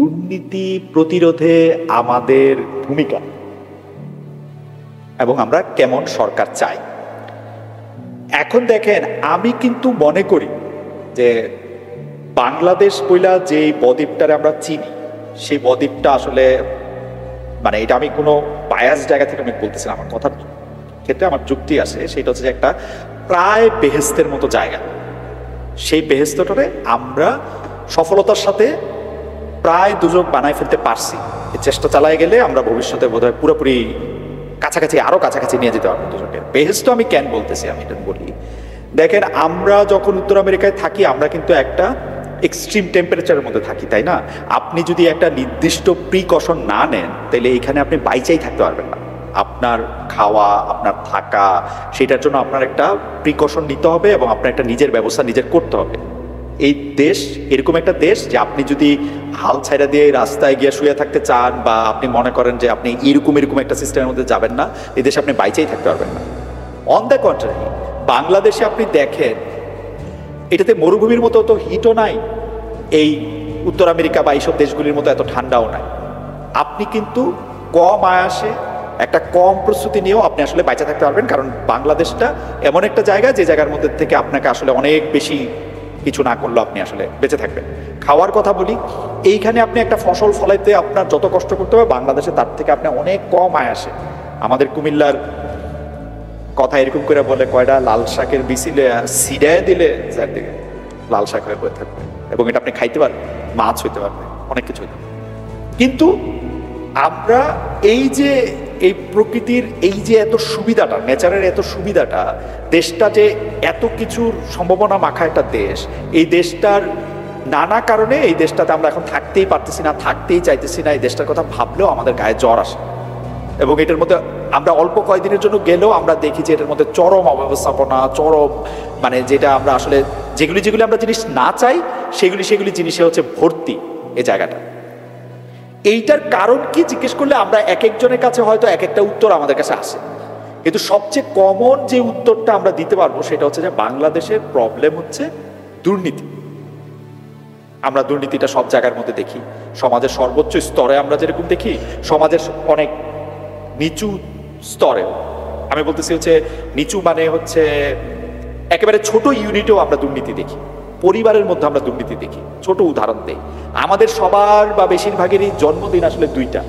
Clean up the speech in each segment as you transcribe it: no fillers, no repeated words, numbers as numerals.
দুর্নীতি প্রতিরোধে আমাদের ভূমিকা এবং আমরা কেমন সরকার চাই। এখন দেখেন, আমি কিন্তু মনে করি যে বাংলাদেশ বইলা যে বদ্বীপটারে আমরা চিনি, সেই বদ্বীপটা আসলে মানে এটা আমি কোনো বায়াস জায়গা থেকে আমি বলতেছি না, আমার কথার ক্ষেত্রে আমার যুক্তি আছে। সেটা হচ্ছে যে একটা প্রায় বেহেস্তের মতো জায়গা। সেই বেহেস্তটারে আমরা সফলতার সাথে প্রায় দুযোগ বানায় ফেলতে পারছি। এই চেষ্টা চালায় গেলে আমরা ভবিষ্যতে বোধহয় পুরোপুরি কাছাকাছি, আরো কাছাকাছি নিয়ে যেতে পারবো দুযোগের। বেহেস্ত আমি কেন বলতেছি, আমি এটা বলি। দেখেন, আমরা যখন উত্তর আমেরিকায় থাকি, আমরা কিন্তু একটা এক্সট্রিম টেম্পারেচারের মধ্যে থাকি, তাই না? আপনি যদি একটা নির্দিষ্ট প্রিকশন না নেন, তাহলে এইখানে আপনি বাইচাই থাকতে পারবেন না। আপনার খাওয়া, আপনার থাকা, সেটার জন্য আপনার একটা প্রিকশন নিতে হবে এবং আপনার একটা নিজের ব্যবস্থা নিজের করতে হবে। এই দেশ এরকম একটা দেশ যে আপনি যদি হাল ছাইড়া দিয়ে রাস্তায় গিয়ে শুয়ে থাকতে চান, বা আপনি মনে করেন যে আপনি এরকম একটা সিস্টেমের মধ্যে যাবেন না, এই দেশে আপনি বাইচেই থাকতে পারবেন না। অন দ্য কন্ট্রারি, বাংলাদেশে আপনি দেখেন, এটাতে মরুভূমির মতো তো হিটও নাই, এই উত্তর আমেরিকা বা এইসব দেশগুলির মতো এত ঠান্ডাও নাই। আপনি কিন্তু কম আয়াসে, একটা কম প্রস্তুতি নিয়েও আপনি আসলে বাইচে থাকতে পারবেন, কারণ বাংলাদেশটা এমন একটা জায়গা যে জায়গার মধ্যে থেকে আপনাকে আসলে অনেক বেশি কিছু না করলেও আপনি আসলে বেঁচে থাকবেন। খাওয়ার কথা বলি, এইখানে আপনি একটা ফসল ফলাইতে আপনার যত কষ্ট করতে হবে, বাংলাদেশে তার থেকে আপনি অনেক কম আয়াসে। আমাদের কুমিল্লার কথা এরকম করে বলে, কয়টা লাল শাকের বিচিলে সিডায় দিলে চারদিকে লাল শাক হয়ে বয়ে থাকবে, এবং এটা আপনি খাইতে পারবেন, মাছ হইতে পারবে, অনেক কিছু হইতে পারবে। কিন্তু আমরা এই যে এই প্রকৃতির এই যে এত সুবিধাটা, নেচারের এত সুবিধাটা, দেশটা যে এত কিছুর সম্ভাবনা মাখা একটা দেশ, এই দেশটার নানা কারণে এই দেশটাতে আমরা এখন থাকতেই পারতেছি না, থাকতেই চাইতেছি না। এই দেশটার কথা ভাবলেও আমাদের গায়ে জ্বর আসে, এবং এটার মধ্যে আমরা অল্প কয়েকদিনের জন্য গেলেও আমরা দেখি যে এটার মধ্যে চরম অব্যবস্থাপনা, চরম মানে যেটা আমরা আসলে যেগুলি আমরা জিনিস না চাই, সেগুলি জিনিসে হচ্ছে ভর্তি এই জায়গাটা। এইটার কারণ কি জিজ্ঞেস করলে আমরা এক একজনের কাছে হয়তো এক একটা উত্তর আমাদের কাছে আসে, কিন্তু সবচেয়ে কমন যে উত্তরটা আমরা দিতে পারবো সেটা হচ্ছে যে বাংলাদেশের প্রবলেম হচ্ছে দুর্নীতি। আমরা দুর্নীতিটা সব জায়গার মধ্যে দেখি, সমাজের সর্বোচ্চ স্তরে আমরা যেরকম দেখি, সমাজের অনেক নিচু স্তরেও, আমি বলতেছি হচ্ছে নিচু মানে হচ্ছে একেবারে ছোট ইউনিটেও আমরা দুর্নীতি দেখি। পরিবারের মধ্যে আমরা দুর্নীতি দেখি। ছোট উদাহরণ দেই, আমাদের সবার বা বেশিরভাগেরই জন্মদিন আসলে দুইটা।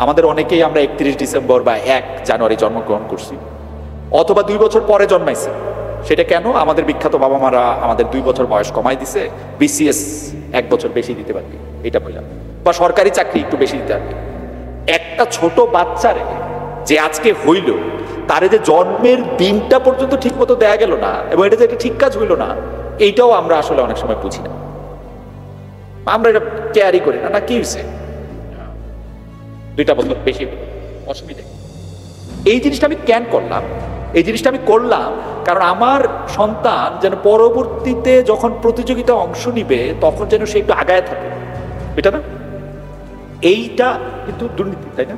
আমাদের অনেকেই আমরা 31 ডিসেম্বর বা 1 জানুয়ারি জন্মগ্রহণ করছি, অথবা 2 বছর পরে জন্মাইছে। সেটা কেন? আমাদের বিখ্যাত বাবা মারা আমাদের 2 বছর বয়স কমাই দিছে, বিসিএস 1 বছর বেশি দিতে পারবি, এটা বললাম, বা সরকারি চাকরি একটু বেশি দিতে পারবি। একটা ছোট বাচ্চারে যে আজকে হইল, তারে যে জন্মের দিনটা পর্যন্ত ঠিক মতো দেয়া গেল না, এবং এটা যে একটা ঠিক কাজ হইল না, এইটাও আমরা আসলে অনেক সময় বুঝি না, আমরা এটা কেয়ারই করি না। কি হয়েছে, 2টা বছর বেশি, অসুবিধা। এই জিনিসটা আমি কেন করলাম? এই জিনিসটা আমি করলাম কারণ আমার সন্তান যেন পরবর্তীতে যখন প্রতিযোগিতা অংশ নিবে, তখন যেন সে একটু আগায় থাকে, এটা না? এইটা কিন্তু দুর্নীতি, তাই না?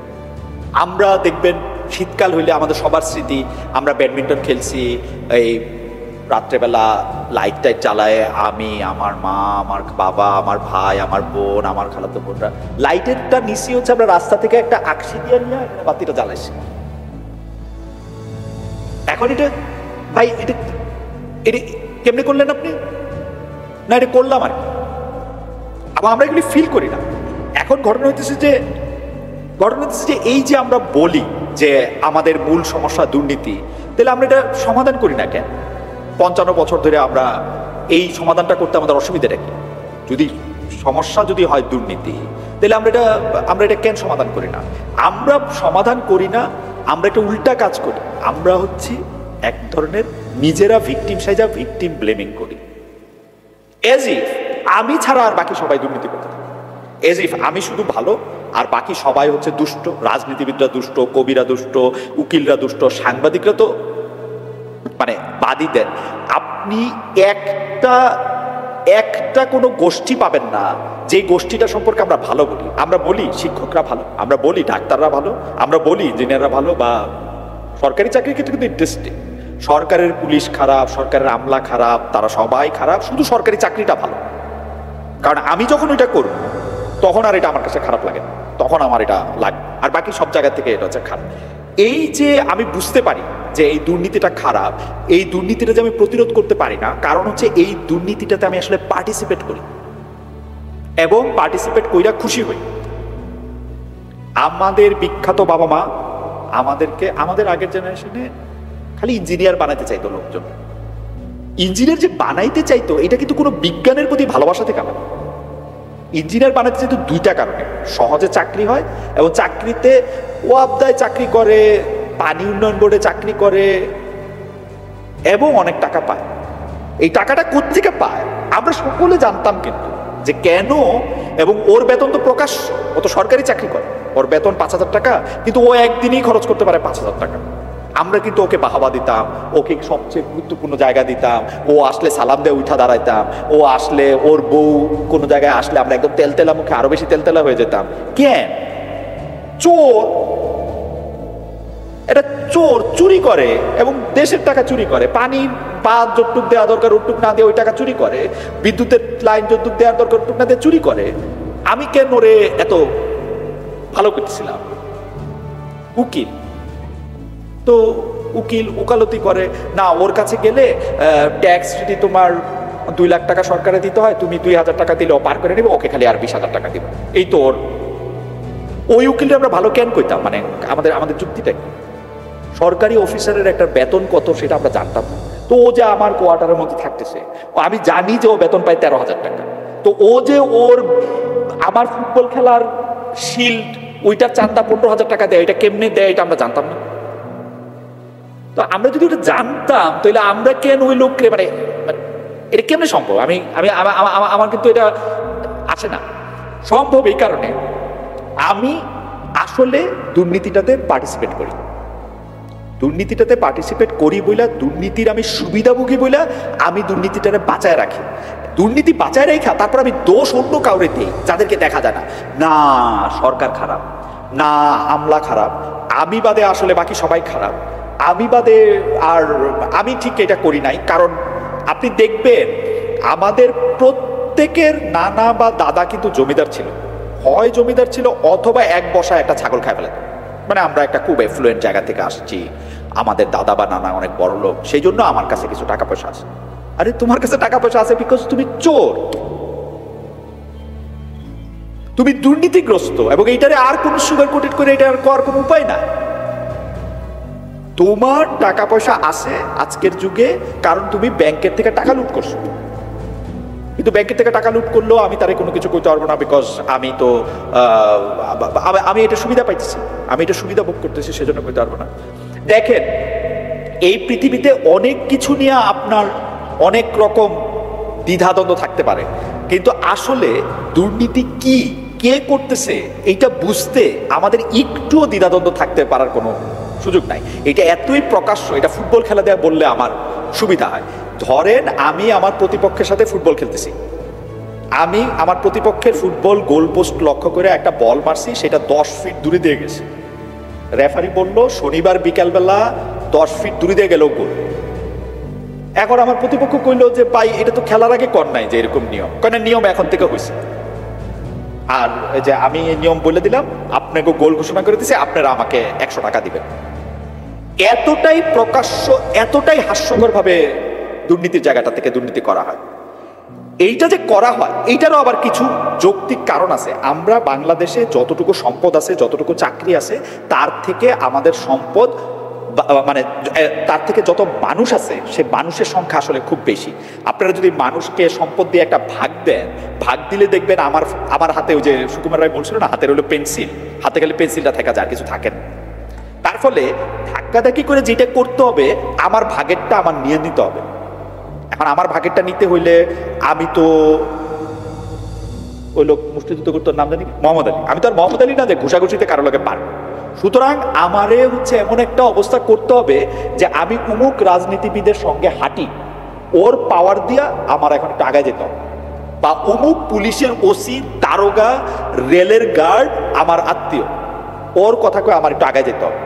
আমরা দেখবেন শীতকাল হইলে আমাদের সবার স্মৃতি, আমরা ব্যাডমিন্টন খেলছি, এই রাত্রেবেলা লাইট টাইট জ্বালায়, আমি, আমার মা, আমার বাবা, আমার ভাই, আমার বোন, আমার খালাতো বোনরা লাইটেরটা নিচে হচ্ছে আমরা রাস্তা থেকে একটা আকশি দিয়ে নিয়ে বাতিটা জ্বালাইছি। এখন এটা ভাই, এটা কেমনে করলেন আপনি? না, এটা করলাম আর আবার আমরা এগুলি ফিল করি না। এখন ঘটনা হইতেছে যে এই যে আমরা বলি যে আমাদের মূল সমস্যা দুর্নীতি, তাহলে আমরা এটা সমাধান করি না কেন? 55 বছর ধরে আমরা এই সমাধানটা করতে আমাদের অসুবিধাটা কি? যদি সমস্যা যদি হয় দুর্নীতি, তাহলে আমরা এটা কেন সমাধান করি না? আমরা সমাধান করি না, আমরা একটা উল্টা কাজ করি। আমরা হচ্ছি এক ধরনের নিজেরা ভিকটিম সাইজা ভিকটিম ব্লেমিং করি, এজ ইফ আমি ছাড়া আর বাকি সবাই দুর্নীতি করতে থাকে, এজ ইফ আমি শুধু ভালো আর বাকি সবাই হচ্ছে দুষ্ট। রাজনীতিবিদরা দুষ্ট, কবিরা দুষ্ট, উকিলরা দুষ্ট, সাংবাদিকরা তো মানে বাদই দেন। আপনি একটা কোনো গোষ্ঠী পাবেন না যে গোষ্ঠীটা সম্পর্কে আমরা ভালো বলি। আমরা বলি শিক্ষকরা ভালো, আমরা বলি ডাক্তাররা ভালো, আমরা বলি ইঞ্জিনিয়াররা ভালো, বা সরকারি চাকরির ক্ষেত্রে কিন্তু ইন্টারেস্টিং, সরকারের পুলিশ খারাপ, সরকারের আমলা খারাপ, তারা সবাই খারাপ, শুধু সরকারি চাকরিটা ভালো। কারণ আমি যখন ওইটা করব, তখন আর এটা আমার কাছে খারাপ লাগে না, তখন আমার এটা লাগে। আর বাকি সব জায়গা থেকে এটা হচ্ছে খারাপ। এই যে আমি বুঝতে পারি যে এই দুর্নীতিটা খারাপ, এই দুর্নীতিটা যে আমি প্রতিরোধ করতে পারি না, কারণ হচ্ছে এই দুর্নীতিটাতে আমি আসলে পার্টিসিপেট করি এবং পার্টিসিপেট কইরা খুশি হই। আমাদের বিখ্যাত বাবা মা আমাদেরকে, আমাদের আগের জেনারেশনে খালি ইঞ্জিনিয়ার বানাতে চাইতো লোকজন। ইঞ্জিনিয়ার যে বানাইতে চাইতো এটা কিন্তু কোনো বিজ্ঞানের প্রতি ভালোবাসা থেকে আমার। ইঞ্জিনিয়ার বানাতে চাইতো দুইটা কারণে, সহজে চাকরি হয় এবং চাকরিতে ওয়াবদায় চাকরি করে, পানি উন্নয়ন বোর্ডে চাকরি করে এবং অনেক টাকা পায়। এই টাকাটা কোত্থেকে পায় আমরা সকলে জানতাম কিন্তু যে কেন, এবং ওর বেতন তো প্রকাশ্য, ও তো সরকারি চাকরি করে, ওর বেতন 5,000 টাকা, কিন্তু ও একদিনই খরচ করতে পারে 5,000 টাকা। আমরা কিন্তু ওকে বাহাবা দিতাম, ওকে সবচেয়ে গুরুত্বপূর্ণ জায়গা দিতাম, ও আসলে সালাম দিয়ে উঠা দাঁড়াইতাম, ও আসলে ওর বউ কোনো জায়গায় আসলে আমরা একদম তেলতেলা মুখে আরো বেশি তেলতেলা হয়ে যেতাম। কেন? চোর, এটা চোর, চুরি করে এবং দেশের টাকা চুরি করে, পানি বা যতটুক দেওয়া দরকার ওটুক না দিয়ে ওই টাকা চুরি করে, বিদ্যুতের লাইন যতটুক দেওয়ার দরকার ওটুক না দিয়ে চুরি করে। আমি কেন ওরে এত ভালো করতেছিলাম? উকিল তো উকিল ওকালতি করে না, ওর কাছে গেলে ট্যাক্স যদি তোমার 2 লাখ টাকা সরকারে দিতে হয়, তুমি 2,000 টাকা দিলেও পার করে নেবে, ওকে খালি আর 20,000 টাকা দিবে। এই তো ওই উকিলটা আমরা ভালো কেন কইতাম, মানে আমাদের যুক্তিটা কি? সরকারি অফিসারের একটা বেতন কত সেটা আমরা জানতাম না। তো ও যে আমার কোয়ার্টারের মধ্যে থাকতেছে, আমি জানি যে ও বেতন পায় 13,000 টাকা, তো ও যে ওর আমার ফুটবল খেলার শিল্ড ওইটার চান্দা 15,000 টাকা দেয়, এটা কেমনে দেয় এটা আমরা জানতাম না। তো আমরা যদি ওটা জানতাম তাহলে আমরা কেন ওই লোককে, মানে এটা কেমনে সম্ভব? আমার কিন্তু এটা আসে না। সম্ভব এই কারণে আমি আসলে দুর্নীতিটাতে পার্টিসিপেট করি, দুর্নীতিটাতে পার্টিসিপেট করি বইলা, দুর্নীতির আমি সুবিধাভোগী বইলা আমি দুর্নীতিটারে বাঁচায় রাখি। দুর্নীতি বাঁচায় রেখা তারপর আমি দোষ অন্য কাউরে দিই যাদেরকে দেখা যায় না। না সরকার খারাপ, না আমলা খারাপ, আমি বাদে আসলে বাকি সবাই খারাপ, আমি বাদে আর আমি ঠিক এটা করি নাই। কারণ আপনি দেখবেন আমাদের প্রত্যেকের নানা বা দাদা কিন্তু জমিদার ছিল, হয় জমিদার ছিল অথবা এক বসায় একটা ছাগল খায় ফেলে। মানে আমরা একটা খুব এফ্লুয়েন্ট জায়গা থেকে আসছি, আমাদের দাদা বা নানা অনেক বড় লোক, সেই জন্য আমার কাছে কিছু টাকা পয়সা আছে। আরে তোমার কাছে টাকা পয়সা আছে বিকজ তুমি চোর, তুমি দুর্নীতিগ্রস্ত, এবং এইটারে আর কোন সুগার কোটেড করে এটা আর করার কোনো উপায় না। তোমার টাকা পয়সা আছে আজকের যুগে কারণ তুমি ব্যাংকের থেকে টাকা লুট করছো, কিন্তু ব্যাংকের থেকে টাকা লুট করলেও আমি তারে কোনো কিছু করতে পারবো না, বিকজ আমি তো আমি এটা সুবিধা পাইতেছি, আমি এটা সুবিধা ভোগ করতেছি, সেজন্য করতে পারবো না। দেখেন এই পৃথিবীতে অনেক কিছু নিয়ে আপনার অনেক রকম দ্বিধাদ্বন্দ্ব থাকতে পারে, কিন্তু আসলে দুর্নীতি কি, কে করতেছে এইটা বুঝতে আমাদের একটুও দ্বিধাদ্বন্দ্ব থাকতে পারার কোনো সুযোগ নাই। এটা এতই প্রকাশ্য, এটা ফুটবল খেলা দেয়া বললে আমার সুবিধা হয়। ধরেন আমি আমার প্রতিপক্ষের সাথে ফুটবল খেলতেছি, আমি আমার প্রতিপক্ষের ফুটবল গোলপোস্ট লক্ষ্য করে একটা বল মারছি, সেটা 10 ফিট দূরে দিয়ে গেছে। রেফারি বলল শনিবার বিকালবেলা 10 ফিট দূরে দিয়ে গেল গোল। এখন আমার প্রতিপক্ষ কইল যে ভাই এটা তো খেলার আগে কর নাই যে এরকম নিয়ম, কেন নিয়ম এখন থেকে হয়েছে, আর যে আমি নিয়ম বলে দিলাম, আপনাকে গোল ঘোষণা করে দিয়েছে, আপনারা আমাকে 100 টাকা দিবেন। এতটাই প্রকাশ্য, এতটাই হাস্যকর ভাবে দুর্নীতির জায়গাটা থেকে দুর্নীতি করা হয়। এইটা যে করা হয় এইটারও আবার কিছু যৌক্তিক কারণ আছে। আমরা বাংলাদেশে যতটুকু সম্পদ আছে, যতটুকু চাকরি আছে, তার থেকে আমাদের সম্পদ মানে তার থেকে যত মানুষ আছে সে মানুষের সংখ্যা আসলে খুব বেশি। আপনারা যদি মানুষকে সম্পদ দিয়ে একটা ভাগ দেন, ভাগ দিলে দেখবেন আমার হাতে ওই যে সুকুমার রায় বলছিল না, হাতের হলো পেন্সিল, হাতে গেলে পেন্সিলটা থাকে, আর কিছু থাকে না। তার ফলে ধাক্কাধাক্কি করে যেটা করতে হবে আমার ভাগেরটা আমার নিয়ে নিতে হবে। এখন আমার ভাগেরটা নিতে হইলে আমি তো ওই লোক মুষ্টিযুদ্ধ করতো নাম জানি মোহাম্মদ আলী, আমি তো আর মোহাম্মদ আলী না যে ঘুষাঘুষিতে কারো লোকে পারবো। সুতরাং আমারে হচ্ছে এমন একটা অবস্থা করতে হবে যে আমি অমুক রাজনীতিবিদের সঙ্গে হাঁটি, ওর পাওয়ার দিয়া আমার এখন একটু আগায় যেতে হবে, বা অমুক পুলিশের ওসি, দারোগা, রেলের গার্ড আমার আত্মীয়, ওর কথা কয়ে আমার একটু আগায় যেতে হবে।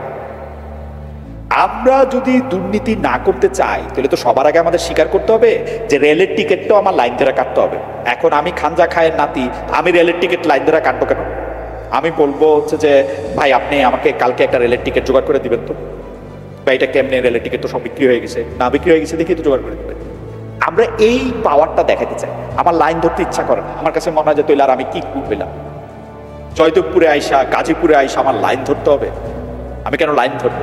আমরা যদি দুর্নীতি না করতে চাই তাহলে তো সবার আগে আমাদের স্বীকার করতে হবে যে রেলের টিকিটটাও আমার লাইন ধরে কাটতে হবে। এখন আমি খানজা খায়ের নাতি, আমি রেলের টিকিট লাইন ধরে কাটবো কেন? আমি বলবো হচ্ছে যে ভাই আপনি আমাকে কালকে একটা রেলের টিকিট জোগাড় করে দিবেন তো, বা এটা কেমনে রেলের টিকিট তো সব বিক্রি হয়ে গেছে, না বিক্রি হয়ে গেছে দেখি তো জোগাড় করে দেবেন। আমরা এই পাওয়ারটা দেখাতে চাই। আমার লাইন ধরতে ইচ্ছা করে না, আমার কাছে মনে হয় যে তৈলে আর আমি কি করলাম, জয়দেবপুরে আইসা গাজীপুরে আইসা আমার লাইন ধরতে হবে? আমি কেন লাইন ধরবো?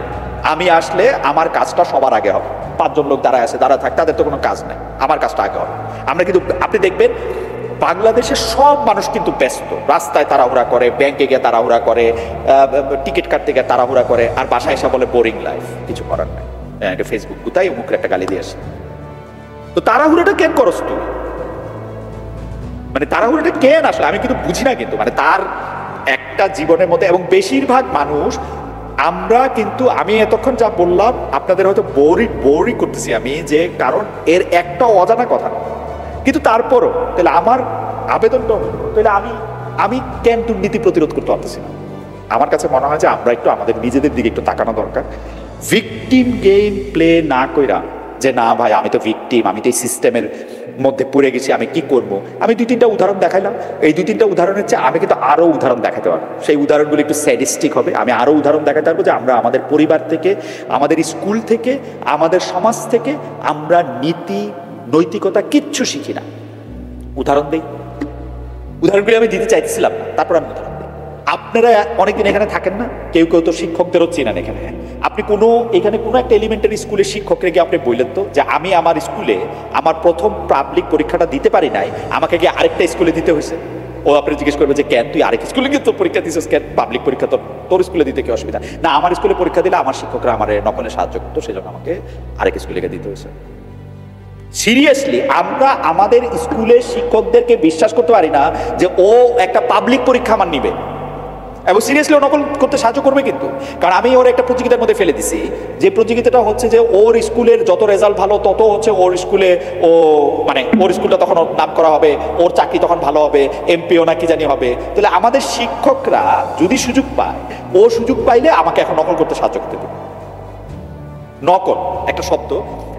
আমি আসলে আমার কাজটা সবার আগে হবে। 5 জন লোক দাঁড়ায় আছে, দাঁড়া থাক, তাদের তো কোনো কাজ নাই, আমার কাজটা আগে হবে। আমরা কিন্তু আপনি দেখবেন বাংলাদেশের সব মানুষ কিন্তু ব্যস্ত, রাস্তায় তাড়াহুড়া করে, ব্যাংকে গিয়ে তাড়াহুড়া করে, টিকিট কাটতে গিয়ে তাড়াহুড়া করে, আর বাসায় এসে বলে বোরিং লাইফ, কিছু করার নাই, একটা ফেসবুক গুতাই মুখের একটা গালি দিয়ে আসে। তো তাড়াহুড়াটা কেন করস তুই? মানে তাড়াহুড়াটা কেন আসলে আমি কিন্তু বুঝি না। কিন্তু মানে তার একটা জীবনের মধ্যে, এবং বেশিরভাগ মানুষ আমরা কিন্তু, আমি এতক্ষণ যা বললাম আপনাদের হয়তো বোরই করতেছি আমি, যে কারণ এর একটা অজানা কথা, কিন্তু তারপরও তাহলে আমার আবেদনটা হলো, তাহলে আমি কেন দুর্নীতি প্রতিরোধ করতে পারতেছি না? আমার কাছে মনে হয় যে আমরা একটু আমাদের নিজেদের দিকে একটু তাকানো দরকার। ভিকটিম গেম প্লে না কইরা যে না ভাই আমি তো ভিকটিম, আমি তো এই সিস্টেমের মধ্যে পড়ে গেছি, আমি কি করব। আমি 2-3টা উদাহরণ দেখাইলাম, এই 2-3টা উদাহরণের চেয়ে আমি কিন্তু আরো উদাহরণ দেখাতে পারবো। সেই উদাহরণগুলো একটু স্যাডিস্টিক হবে। আমি আরো উদাহরণ দেখাতে পারবো যে আমরা আমাদের পরিবার থেকে, আমাদের স্কুল থেকে, আমাদের সমাজ থেকে আমরা নীতি নৈতিকতা কিচ্ছু শিখি না। উদাহরণ দিই, উদাহরণগুলি আমি দিতে চাইছিলাম না, তারপর আমি উদাহরণ দিই। আপনারা অনেকদিন এখানে থাকেন না, কেউ কেউ তো শিক্ষকদেরও চেনেন এখানে। আপনি এখানে কোনো একটা এলিমেন্টারি স্কুলের শিক্ষককে গিয়ে আপনি বললেন তো যে আমি আমার স্কুলে আমার প্রথম পাবলিক পরীক্ষাটা দিতে পারি নাই, আমাকে গিয়ে আরেকটা স্কুলে দিতে হয়েছে। ও আপনি জিজ্ঞেস করবে যে কেন তুই আরেক স্কুলে গিয়ে তোর পরীক্ষা দিছিস, কেন পাবলিক পরীক্ষা তোর স্কুলে দিতে কি অসুবিধা? না, আমার স্কুলে পরীক্ষা দিলে আমার শিক্ষকরা আমার নকলে সাহায্য করতো, সেই জন্য আমাকে আরেক স্কুলে গিয়ে দিতে হয়েছে। সিরিয়াসলি আমরা আমাদের স্কুলের শিক্ষকদেরকে বিশ্বাস করতে পারি না যে ও একটা পাবলিক পরীক্ষা আমার নিবে, এবং সিরিয়াসলি ও নকল করতে সাহায্য করবে। কিন্তু কারণ আমি ওর একটা প্রতিযোগিতার মধ্যে ফেলে দিছি, যে প্রতিযোগিতাটা হচ্ছে যে ওর স্কুলের যত রেজাল্ট ভালো তত হচ্ছে ওর স্কুলে, ও মানে ওর স্কুলটা তখন নাম করা হবে, ওর চাকরি তখন ভালো হবে, এমপিও না কি জানি হবে। তাহলে আমাদের শিক্ষকরা যদি সুযোগ পায়, ও সুযোগ পাইলে আমাকে এখন নকল করতে সাহায্য করতে দেবে। নকল একটা শব্দ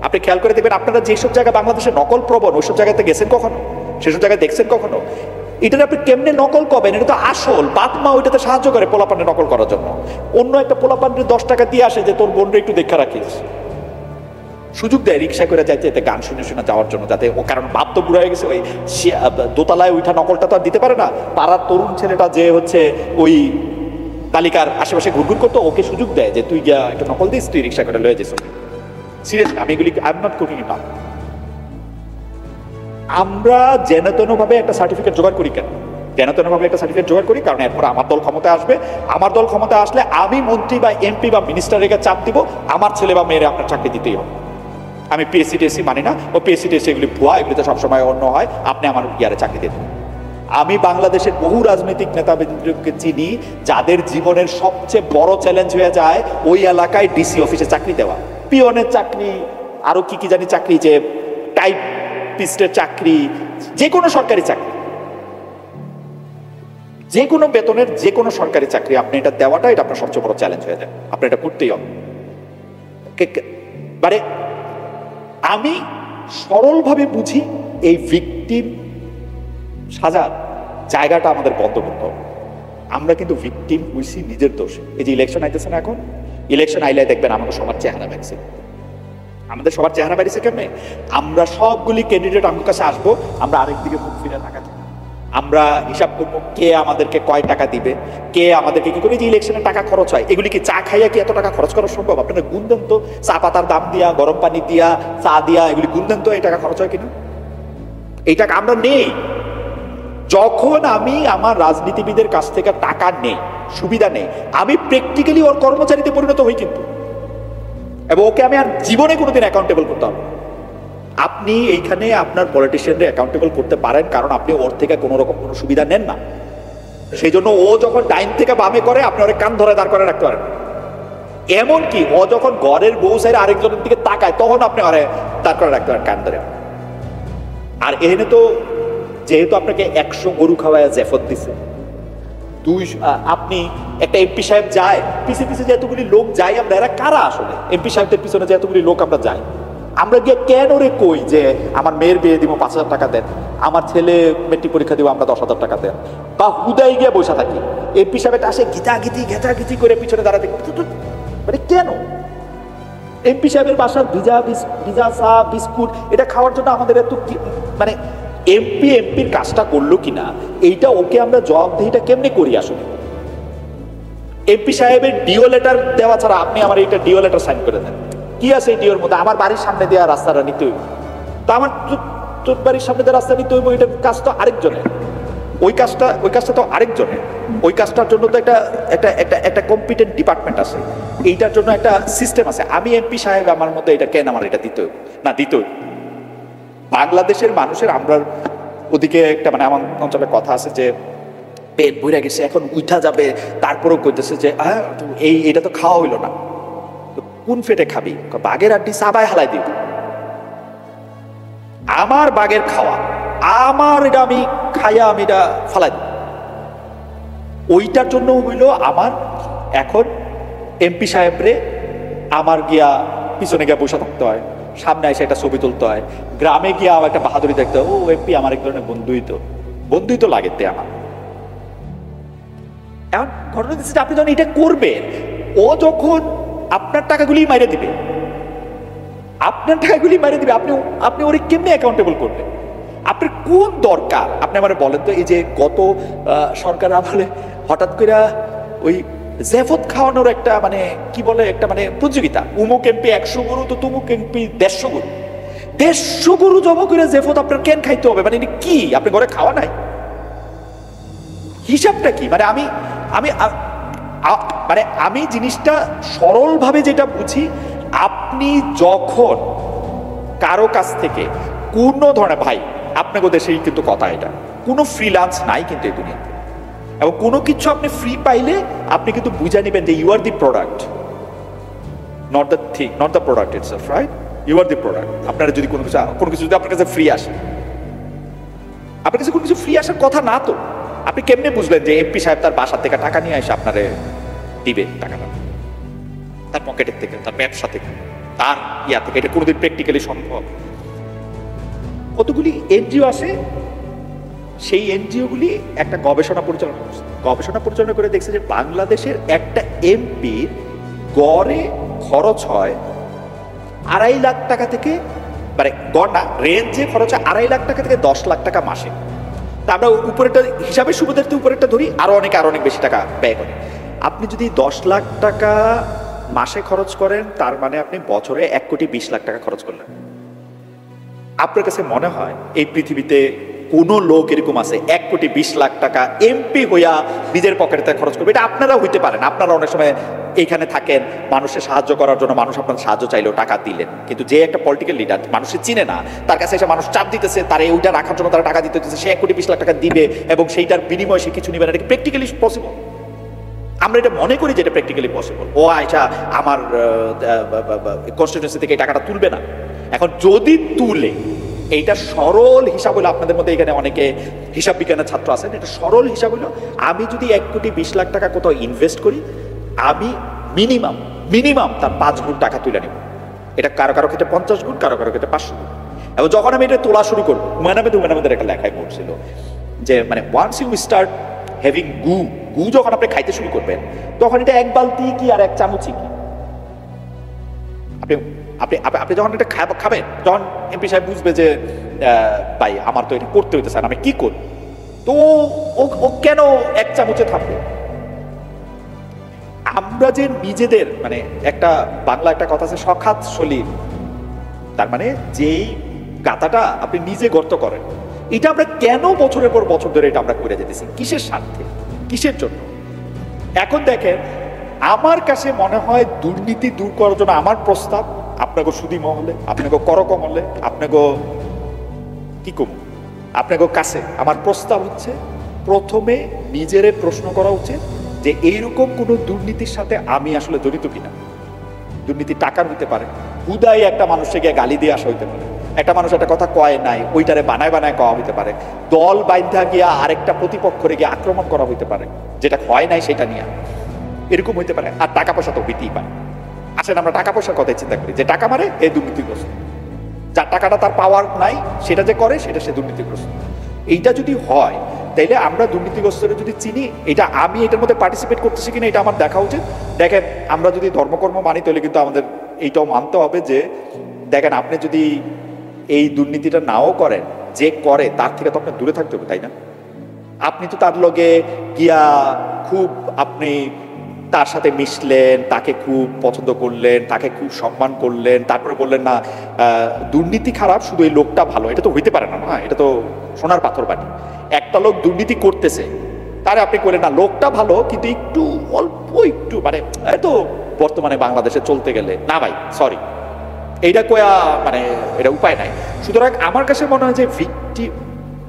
আপনি খেয়াল করে দেখবেন, আপনারা যেসব জায়গায় বাংলাদেশে নকল প্রবণ ওইসব জায়গাতে গেছেন কখনো, সেসব জায়গায় দেখছেন কখনো? এটাতে আপনি কেমনে নকল করবেন? এটা তো আসল, বাপ মা ওইটাতে সাহায্য করে পোলাপানে নকল করার জন্য। অন্য একটা পোলাপানকে 10 টাকা দিয়ে আসে যে তোর বোনরে একটু দেখা রাখিস, সুযোগ দেয় রিক্সা করে যাইতে যাতে গান শুনে শুনে যাওয়ার জন্য, যাতে ও, কারণ বাপ তো বুড়া হয়ে গেছে, ওই দোতলায় ওইটা নকলটা তো আর দিতে পারে না। পাড়ার তরুণ ছেলেটা যে হচ্ছে ওই তালিকার আশেপাশে ঘুরঘুর করতো, ওকে সুযোগ দেয় যে তুই গিয়া একটু নকল দিস, তুই রিক্সা করে লয়ে যেস। সিরিয়াসলি আমি এগুলি I am not cooking it up. আমরা যেন ভাবে একটা সার্টিফিকেট জোগাড় করি কেন? যেন ভাবে একটা সার্টিফিকেট জোগাড় করি কারণ এরপর আমার দল ক্ষমতায় আসবে। আমার দল ক্ষমতায় আসলে আমি মন্ত্রী বা এমপি বা মিনিস্টারের কাছে চাপ দিব, আমার ছেলে বা মেয়েরা আপনার চাকরি দিতেই হবে। আমি পিএসসি টিএসসি মানি না, ও পিএসসি টিএসসি এগুলি ভুয়া, এগুলিতে সবসময় অন্য হয়, আপনি আমার ইয়ারে চাকরি দিতে। আমি বাংলাদেশের বহু রাজনৈতিক নেতাকে চিনি যাদের জীবনের সবচেয়ে বড় চ্যালেঞ্জ হয়ে যায় ওই এলাকায় ডিসি অফিসে চাকরি দেওয়া, পিওনের চাকরি, আরো কি জানি চাকরি, যে টাইপিস্টের চাকরি, যে কোনো সরকারি চাকরি, যে কোনো বেতনের যে কোনো সরকারি চাকরি আপনি এটা দেওয়াটা, এটা আপনার সবচেয়ে বড় চ্যালেঞ্জ হয়ে যায়, আপনি এটা করতেই হবে। মানে আমি সরলভাবে বুঝি এই ভিকটিম সাজার জায়গাটা আমাদের বন্ধ করতে হবে। আমরা কিন্তু ভিকটিম হইছি নিজের দোষে। এই যে ইলেকশন আইতেছে না, এখন ইলেকশন আইলে দেখবেন আমাদের সবার চেহারা বাড়ছে। আমাদের সবার চেহারা বাড়িছে কেমনে? আমরা সবগুলি ক্যান্ডিডেট আমার কাছে আসবো, আমরা আরেকদিকে মুখ ফিরে তাকাচ্ছি, আমরা হিসাব করবো কে আমাদেরকে কয় টাকা দিবে, কে আমাদেরকে কি করে। যে ইলেকশনের টাকা খরচ হয়, এগুলি কি চা খাইয়া কি এত টাকা খরচ করা সম্ভব? আপনারা গুণ দেন তো, চা পাতার দাম দিয়া, গরম পানি দিয়া, চা দিয়া, এগুলি গুণ দেন তো, এই টাকা খরচ হয় কিনা? এই টাকা আমরা নেই। যখন আমি আমার রাজনীতিবিদের কাছ থেকে টাকা নেই, সুবিধা নেই, আমি প্র্যাকটিক্যালি ওর কর্মচারীতে পরিণত হই কিন্তু, এবং ওকে আমি আর জীবনে কোনোদিন অ্যাকাউন্টেবল করতে হবে। আপনি এইখানে আপনার পলিটিশিয়ানদের অ্যাকাউন্টেবল করতে পারেন কারণ আপনি ওর থেকে কোনো রকম কোনো সুবিধা নেন না। সেই জন্য ও যখন ডাইন থেকে বামে করে আপনি ওর কান ধরে দাঁড় করে রাখতে পারেন। এমনকি ও যখন ঘরের বউ সাইরে আরেকজনের দিকে তাকায় তখন আপনি ওরে দাঁড় করে রাখতে পারেন কান ধরে। আর এখানে তো যেহেতু আপনাকে 100 গরু খাওয়ায় জেফত দিছে, আপনি একটা এমপি সাহেব যায়, পিছে পিছে যে এতগুলি লোক যায়, আমরা এরা কারা আসলে? এমপি সাহেবদের পিছনে যে এতগুলি লোক আমরা যাই, আমরা গিয়ে কেন রে কই যে আমার মেয়ের বিয়ে দিব 5,000 টাকা দেন, আমার ছেলে মেট্রিক পরীক্ষা দিব আমরা 10,000 টাকা দেন, বা হুদাই গিয়ে বসে থাকি? এমপি সাহেব আসে ঘেঁচাঘিচি করে পিছনে দাঁড়াতে, মানে কেন? এমপি সাহেবের বাসার ভিজা চা বিস্কুট এটা খাওয়ার জন্য আমাদের এত মানে এমপির কাজটা করলো কিনা এইটা ওকে আমরা জবাবদিহিটা কেমনে করি আসলে? এমপি সাহেবের ডিও লেটার দেওয়া ছাড়া আপনি আমার এইটা ডিও লেটার সাইন করে দেন, কি আছে এই ডিওর মধ্যে? আমার বাড়ির সামনে দেওয়া রাস্তাটা নিতে হইব, তা আমার তোর বাড়ির সামনে দেওয়া রাস্তা নিতে হইব, এটার কাজ তো আরেকজনের, ওই কাজটা তো আরেকজনের, ওই কাজটার জন্য তো একটা কম্পিটেন্ট ডিপার্টমেন্ট আছে, এইটার জন্য একটা সিস্টেম আছে। আমি এমপি সাহেব আমার মধ্যে এটা কেন আমার এটা দিতে হইব না? দিতে হইব। বাংলাদেশের মানুষের, আমরা ওদিকে একটা মানে আমার অঞ্চলে কথা আছে যে পেট ভরে গেছে, এখন উঠা যাবে, তারপরেও কইতেছে যে এইটা তো খাওয়া হইলো না। কোন ফেটে খাবি? বাঘের আড্ডি চাবায় হালাই দিব। আমার বাঘের খাওয়া, আমার এটা আমি খাইয়া আমি এটা ফালাই দিব। ওইটার জন্য হইল আমার এখন এমপি সাহেবরে আমার গিয়া পিছনে গিয়া বসে থাকতে হয়, সামনে এসে একটা ছবি তুলতে হয়, গ্রামে গিয়া আমার একটা বাহাদুরি দেখতে হয়, ও এমপি আমার এক ধরনের বন্ধুই তো লাগে তে আমার। এখন ঘটনা দিচ্ছে যে আপনি যখন এটা করবেন, ও যখন আপনার টাকাগুলি মাইরে দিবে, আপনি ওরে কেমনে অ্যাকাউন্টেবল করবেন? আপনার কোন দরকার? আপনি আমার বলেন তো, এই যে গত সরকার আমলে হঠাৎ করে ওই জেফত খাওয়ানোর একটা মানে কি বলে একটা মানে প্রতিযোগিতা, উমুক এমপি 100 গরু তো তুমুক এমপি 150 গরু জমা করে জেফত আপনার কেন খাইতে হবে? মানে কি আপনি ঘরে খাওয়া নাই? হিসাবটা কি? মানে আমি জিনিসটা সরলভাবে যেটা বুঝি, আপনি যখন কারো কাছ থেকে কোনো ধরনের, ভাই আপনাকে দেশেই কিন্তু কথা, এটা কোনো ফ্রিল্যান্স নাই কিন্তু এই দুনিয়াতে, এবং কোনো কিছু আপনি ফ্রি পাইলে আপনি কিন্তু বুঝে নেবেন যে you are the product, not the thing, not the product itself, right? You are the product. আপনারা যদি কোনো কিছু যদি আপনার কাছে ফ্রি আসে, আপনার কাছে কোনো কিছু ফ্রি আসার কথা না, তো আপনি কেমনে বুঝলেন যে এমপি সাহেব তার বাসা থেকে টাকা নিয়ে এসে আপনারে দিবে টাকাটা, তার পকেটের থেকে, তার ব্যবসা থেকে, তার ইয়া থেকে? এটা কোনোদিন প্র্যাকটিক্যালি সম্ভব? কতগুলি এনজিও আছে, সেই এনজিওগুলি একটা গবেষণা পরিচালনা করে দেখছে যে বাংলাদেশের একটা এমপির গড়ে খরচ হয় 2.5 লাখ টাকা থেকে, মানে গড় না, রেঞ্জে খরচ হয় 2.5 লাখ টাকা থেকে 10 লাখ টাকা মাসে। তা আমরা উপরেরটা হিসাবে সুবিধার্থে উপরেরটা ধরি, আরো অনেক বেশি টাকা ব্যয় করে। আপনি যদি 10 লাখ টাকা মাসে খরচ করেন, তার মানে আপনি বছরে 1,20,00,000 টাকা খরচ করলেন। আপনার কাছে মনে হয় এই পৃথিবীতে কোন লোক এরকম আছে 1,20,00,000 টাকা এমপি হইয়া নিজের পকেটে খরচ করবে? এটা আপনারা হইতে পারেন, আপনারা অনেক সময় এইখানে থাকেন, মানুষের সাহায্য করার জন্য মানুষ আপনার সাহায্য চাইলেও টাকা দিলেন, কিন্তু যে একটা পলিটিক্যাল লিডার মানুষের চিনে না, তার কাছে এসে মানুষ চাপ দিতেছে, তার ওইটা রাখার জন্য তারা টাকা দিতে হচ্ছে, সে 1,20,00,000 টাকা দিবে এবং সেইটার বিনিময়ে সে কিছু নিবে না। এটা প্র্যাকটিক্যালি পসিবল? আমরা এটা মনে করি যে এটা প্র্যাকটিক্যালি পসিবল, ও আচ্ছা আমার কনস্টিটিউয়েন্সি থেকে এই টাকাটা তুলবে না। এখন যদি তুলে, এইটা সরল হিসাব হলো, আপনাদের মধ্যে এখানে অনেকে হিসাব বিজ্ঞানের ছাত্র আছেন, এটা সরল হিসাব হলো, আমি যদি 1,20,00,000 টাকা কোথাও ইনভেস্ট করি, আমি মিনিমাম তার 5 গুণ টাকা তুলে নেব। এটা কারো ক্ষেত্রে 50 গুণ, কারো ক্ষেত্রে 500 গুণ। এবং যখন আমি এটা তোলা শুরু করবো, হুমায়ুন একটা লেখায় পড়ছিল যে মানে ওয়ান্স ইউ স্টার্ট হ্যাভিং গু যখন আপনি খাইতে শুরু করবেন, তখন এটা 1 বালতি কি আর 1 চামচই কি। আপনি যখন এটা খাবেন, যখন এমপি সাহেব বুঝবে যে ভাই আমার তো এটা করতে হইতেছে, আমি কি করি, তো ও কেন 1 চামচে থাকবে? আমরা যে নিজেদের মানে একটা বাংলা একটা কথা আছে, সখাত সলিল, তার মানে যেই গাতাটা আপনি নিজে গর্ত করেন, এটা আমরা কেন বছরের পর বছর ধরে এটা আমরা করে যেতেছি? কিসের স্বার্থে, কিসের জন্য? এখন দেখেন, আমার কাছে মনে হয় দুর্নীতি দূর করার জন্য আমার প্রস্তাব, আপনাকে সুদী মহলে, আপনাকে করকমলে, আপনাকে কি কম, আপনাকে কাছে আমার প্রস্তাব হচ্ছে, প্রথমে নিজেরে প্রশ্ন করা উচিত যে এইরকম কোনো দুর্নীতির সাথে আমি আসলে জড়িত কিনা। দুর্নীতি টাকার হইতে পারে, হুদাই একটা মানুষকে গিয়ে গালি দিয়ে আসা হইতে পারে, একটা মানুষ একটা কথা কয় নাই, ওইটারে বানায় বানায় কওয়া হইতে পারে। দল বাইন্ধা গিয়া আরেকটা প্রতিপক্ষরে গিয়ে আক্রমণ করা হইতে পারে, যেটা হয় নাই সেটা নিয়ে, এরকম হইতে পারে। আর টাকা পয়সা তো হইতেই পারে। আসেন আমরা টাকা পয়সার কথাই চিন্তা করি, যে টাকা মারে এই দুর্নীতিগ্রস্ত, যার টাকাটা তার পাওয়ার নাই সেটা যে করে সেটা সে দুর্নীতিগ্রস্ত। এইটা যদি হয় তাইলে আমরা দুর্নীতিগ্রস্তরা যদি চিনি, এটা আমি এটার মধ্যে পার্টিসিপেট করতেছি কিনা এটা আমার দেখা উচিত। দেখেন আমরা যদি ধর্মকর্ম মানি তাহলে কিন্তু আমাদের এইটাও মানতে হবে যে দেখেন আপনি যদি এই দুর্নীতিটা নাও করেন, যে করে তার থেকে তো আপনার দূরে থাকতে হবে, তাই না? আপনি তো তার লগে গিয়া খুব আপনি তার সাথে মিশলেন, তাকে খুব পছন্দ করলেন, তাকে খুব সম্মান করলেন, তারপরে বললেন না দুর্নীতি খারাপ, শুধু এই লোকটা ভালো। এটা তো হইতে পারে না, না, এটা তো সোনার পাথর বাটি। একটা লোক দুর্নীতি করতেছে, তারে আপনি করলেন না লোকটা ভালো কিন্তু একটু অল্প একটু মানে তো বর্তমানে বাংলাদেশে চলতে গেলে না ভাই সরি, এইটা কয়া মানে এটা উপায় নাই। সুতরাং আমার কাছে মনে হয় যে ভিকটিম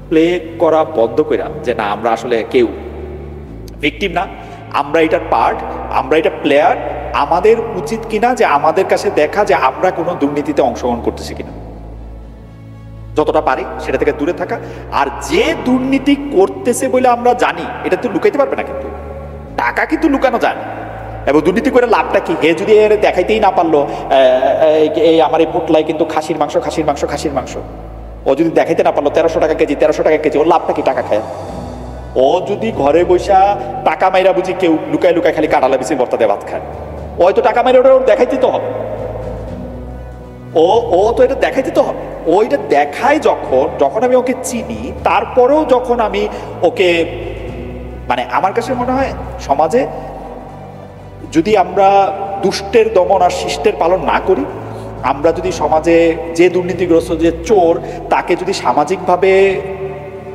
প্লে করা বন্ধ করা, যে না আমরা আসলে কেউ ভিকটিম না, আমরা এটার পার্ট, আমরা এটা প্লেয়ার। আমাদের উচিত কিনা যে আমাদের কাছে দেখা যে আমরা কোনো দুর্নীতিতে অংশগ্রহণ করতেছি কিনা, যতটা পারি সেটা থেকে দূরে থাকা। আর যে দুর্নীতি করতেছে বলে আমরা জানি, এটা তো লুকাইতে পারবে না, কিন্তু টাকা কিন্তু লুকানো যায় না। এবং দুর্নীতি করে লাভটা কি? হে যদি এর দেখাইতেই না পারলো এই আমার এই পোটলায় কিন্তু খাসির মাংস খাসির মাংস খাসির মাংস, ও যদি দেখাইতে না পারলো 1300 টাকা কেজি 1300 টাকা কেজি, ওর লাভটা কি? টাকা খায়। ও যদি ঘরে বসা টাকা মাইরা বুঝি কেউ লুকায় লুকায় খালি কাটালা বিচি ভর্তা দিয়ে ভাত খায়, ও হয়তো টাকা মাইরা ওটা ওর দেখাইতে তো হবে, ও তো এটা দেখাইতে তো হবে। ও এটা দেখায় যখন যখন আমি ওকে চিনি, তারপরেও যখন আমি ওকে মানে আমার কাছে মনে হয় সমাজে যদি আমরা দুষ্টের দমন আর শিষ্টের পালন না করি, আমরা যদি সমাজে যে দুর্নীতিগ্রস্ত যে চোর তাকে যদি সামাজিকভাবে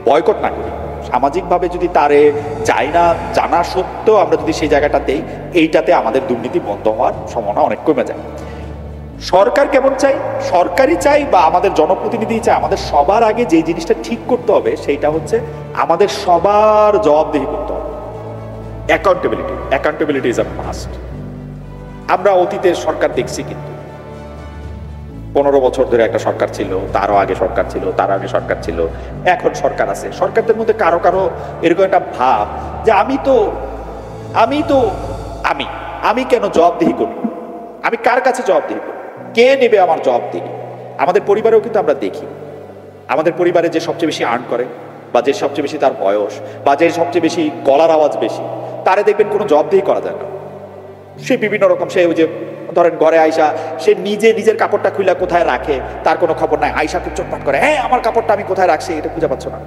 বয়কট না করি, সামাজিকভাবে যদি তারে যাই না জানা সত্ত্বেও আমরা যদি সেই জায়গাটা দেই, এইটাতে আমাদের দুর্নীতি বন্ধ হওয়ার সম্ভাবনা অনেক কমে যায়। সরকার কেমন চাই? সরকারই চাই বা আমাদের জনপ্রতিনিধি চাই, আমাদের সবার আগে যে জিনিসটা ঠিক করতে হবে সেইটা হচ্ছে আমাদের সবার জবাবদিহি করতে হবে। Accountability is a must. আমরা অতীতের সরকার দেখছি, কিন্তু 15 বছর ধরে একটা সরকার ছিল, তারও আগে সরকার ছিল, তার আগে সরকার ছিল, এখন সরকার আছে। সরকারদের মধ্যে কারো কারো এরকম একটা ভাব যে আমি কেন জবাবদিহি করি, আমি কার কাছে জবাবদিহি করি, কে নেবে আমার জবাবদিহি? আমাদের পরিবারেও কিন্তু আমরা দেখি, আমাদের পরিবারে যে সবচেয়ে বেশি আর্ন করে বা যে সবচেয়ে বেশি তার বয়স বা যে সবচেয়ে বেশি গলার আওয়াজ বেশি, তারে দেখবেন কোনো জবাবদিহি করা যায় না। সে বিভিন্ন রকম, সে ওই যে ধরেন ঘরে আইসা সে নিজের কাপড়টা খুলে কোথায় রাখে তার কোনো খবর নাই, আইসা খুব চটপট করে হ্যাঁ আমার কাপড়টা আমি কোথায় রাখছি এটা খুঁজে পাচ্ছ না।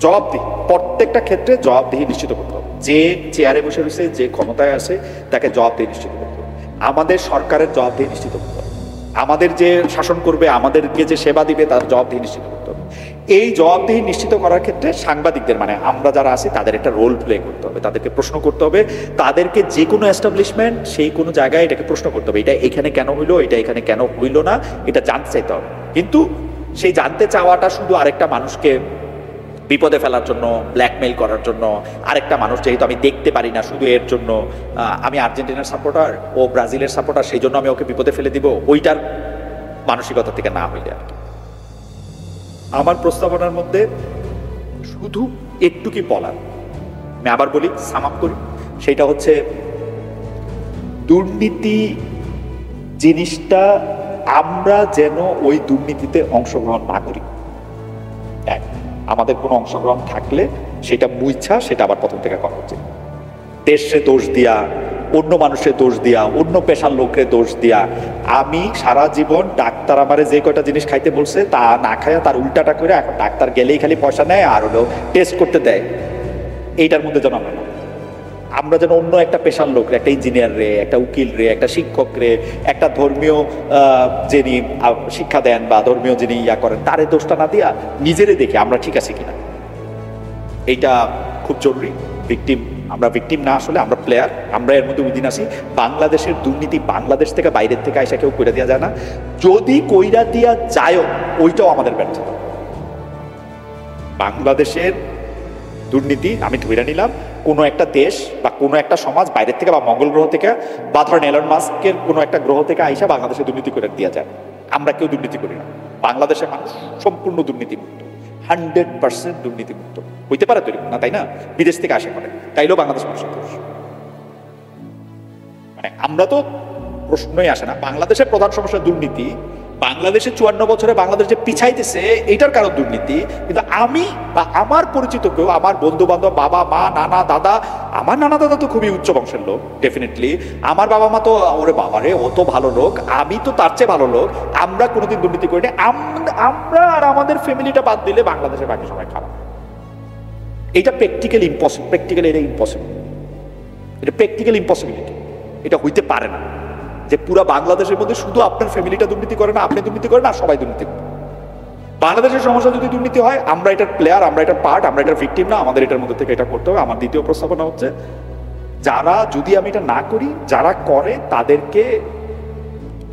জবাবদিহি প্রত্যেকটা ক্ষেত্রে জবাবদিহি নিশ্চিত করতে হবে। যে চেয়ারে বসে রয়েছে, যে ক্ষমতায় আছে, তাকে জবাবদিহি নিশ্চিত করতে হবে। আমাদের সরকারের জবাবদিহি নিশ্চিত করতে হবে। আমাদের যে শাসন করবে, আমাদেরকে যে সেবা দিবে, তার জবাবদিহি নিশ্চিত করতে হবে। এই জবাবদিহি নিশ্চিত করার ক্ষেত্রে সাংবাদিকদের মানে আমরা যারা আছি তাদের একটা রোল প্লে করতে হবে, তাদেরকে প্রশ্ন করতে হবে, তাদেরকে যে কোনো এস্টাবলিশমেন্ট সেই কোনো জায়গায় এটাকে প্রশ্ন করতে হবে, এটা এখানে কেন হইলো, এটা এখানে কেন হইলো না, এটা জানতে চাইতে হবে। কিন্তু সেই জানতে চাওয়াটা শুধু আরেকটা মানুষকে বিপদে ফেলার জন্য, ব্ল্যাকমেইল করার জন্য, আরেকটা মানুষ যেহেতু আমি দেখতে পারি না শুধু এর জন্য, আমি আর্জেন্টিনার সাপোর্টার ও ব্রাজিলের সাপোর্টার সেই জন্য আমি ওকে বিপদে ফেলে দিব, ওইটার মানসিকতা থেকে না হইলে আর কি। আমার প্রস্তাবনার মধ্যে শুধু একটু কি বলার, আমি আবার বলি, সাম আপ করি, সেটা হচ্ছে দুর্নীতি জিনিসটা আমরা যেন ওই দুর্নীতিতে অংশগ্রহণ না করি। আমাদের কোনো অংশগ্রহণ থাকলে সেটা মুইচ্ছা সেটা আবার প্রথম থেকে করা উচিত। দেশে দোষ দিয়া, অন্য মানুষের দোষ দিয়া, অন্য পেশার লোকের দোষ দিয়া, আমি সারা জীবন ডাক্তার আমারে যে কয়টা জিনিস খাইতে বলছে তা না খাইয়া তার উল্টাটা করে এখন ডাক্তার গেলেই খালি পয়সা নেয় আর হলো টেস্ট করতে দেয়, এইটার মধ্যে যেন আমরা যেন অন্য একটা পেশার লোক রে, একটা ইঞ্জিনিয়ার রে, একটা উকিল রে, একটা শিক্ষক রে, একটা ধর্মীয় যিনি শিক্ষা দেন বা ধর্মীয় যিনি ইয়া করেন তারে দোষটা না দিয়া নিজেরে দেখে আমরা ঠিক আছি কিনা, এইটা খুব জরুরি। আমরা ভিকটিম না, আসলে আমরা প্লেয়ার, আমরা এর মধ্যে উদিন আসি। বাংলাদেশের দুর্নীতি বাংলাদেশ থেকে বাইরের থেকে আইসা কেউ কইরা দেওয়া যায় না, যদি কইরা দিয়া যায়ও ওইটাও আমাদের ব্যর্থতা। বাংলাদেশের দুর্নীতি আমি ধরে নিলাম কোনো একটা দেশ বা কোনো একটা সমাজ বাইরের থেকে বা মঙ্গল গ্রহ থেকে বা ধরেন এলন মাস্কের কোনো একটা গ্রহ থেকে আইসা বাংলাদেশে দুর্নীতি করে দেওয়া যায়। আমরা কেউ দুর্নীতি করি না, বাংলাদেশের মানুষ সম্পূর্ণ দুর্নীতিমুক্ত, 100% দুর্নীতিমুক্ত হইতে পারে তৈরি না, তাই না? বিদেশ থেকে আসে করে, তাইলেও বাংলাদেশ মানুষের দোষ। মানে আমরা তো প্রশ্নই আসে না। বাংলাদেশের প্রধান সমস্যা দুর্নীতি। বাংলাদেশে 54 বছরে বাংলাদেশ যে পিছাইতেছে এটার কারণ দুর্নীতি। কিন্তু আমি বা আমার পরিচিত কেউ, আমার বন্ধু বান্ধব, বাবা মা, নানা দাদা, আমার নানা দাদা তো খুবই উচ্চ বংশের লোক, ডেফিনেটলি। আমার বাবা মা তো ওরে বাবারে ও তো ভালো লোক, আমি তো তার চেয়ে ভালো লোক। আমরা কোনোদিন দুর্নীতি করিনি। আমরা আর আমাদের ফ্যামিলিটা বাদ দিলে বাংলাদেশের বাকি সবাই খারাপ। এটা প্র্যাকটিক্যালি ইম্পসিবল, প্র্যাকটিক্যালি এটা ইম্পসিবল, এটা প্র্যাকটিক্যাল ইম্পসিবিলিটি। এটা হইতে পারে না যে পুরো বাংলাদেশের মধ্যে শুধু আপনার ফ্যামিলিটা দুর্নীতি করে না, আপনি দুর্নীতি করেন, আর সবাই দুর্নীতি করে। বাংলাদেশের সমস্যা যদি দুর্নীতি হয়, আমরা এটার প্লেয়ার, আমরা এটার পার্ট, আমরা এটার ভিকটিম না, আমাদের এটার মধ্যে থেকে এটা করতে হবে। আমার দ্বিতীয় প্রস্তাবনা হচ্ছে, যারা, যদি আমি এটা না করি, যারা করে তাদেরকে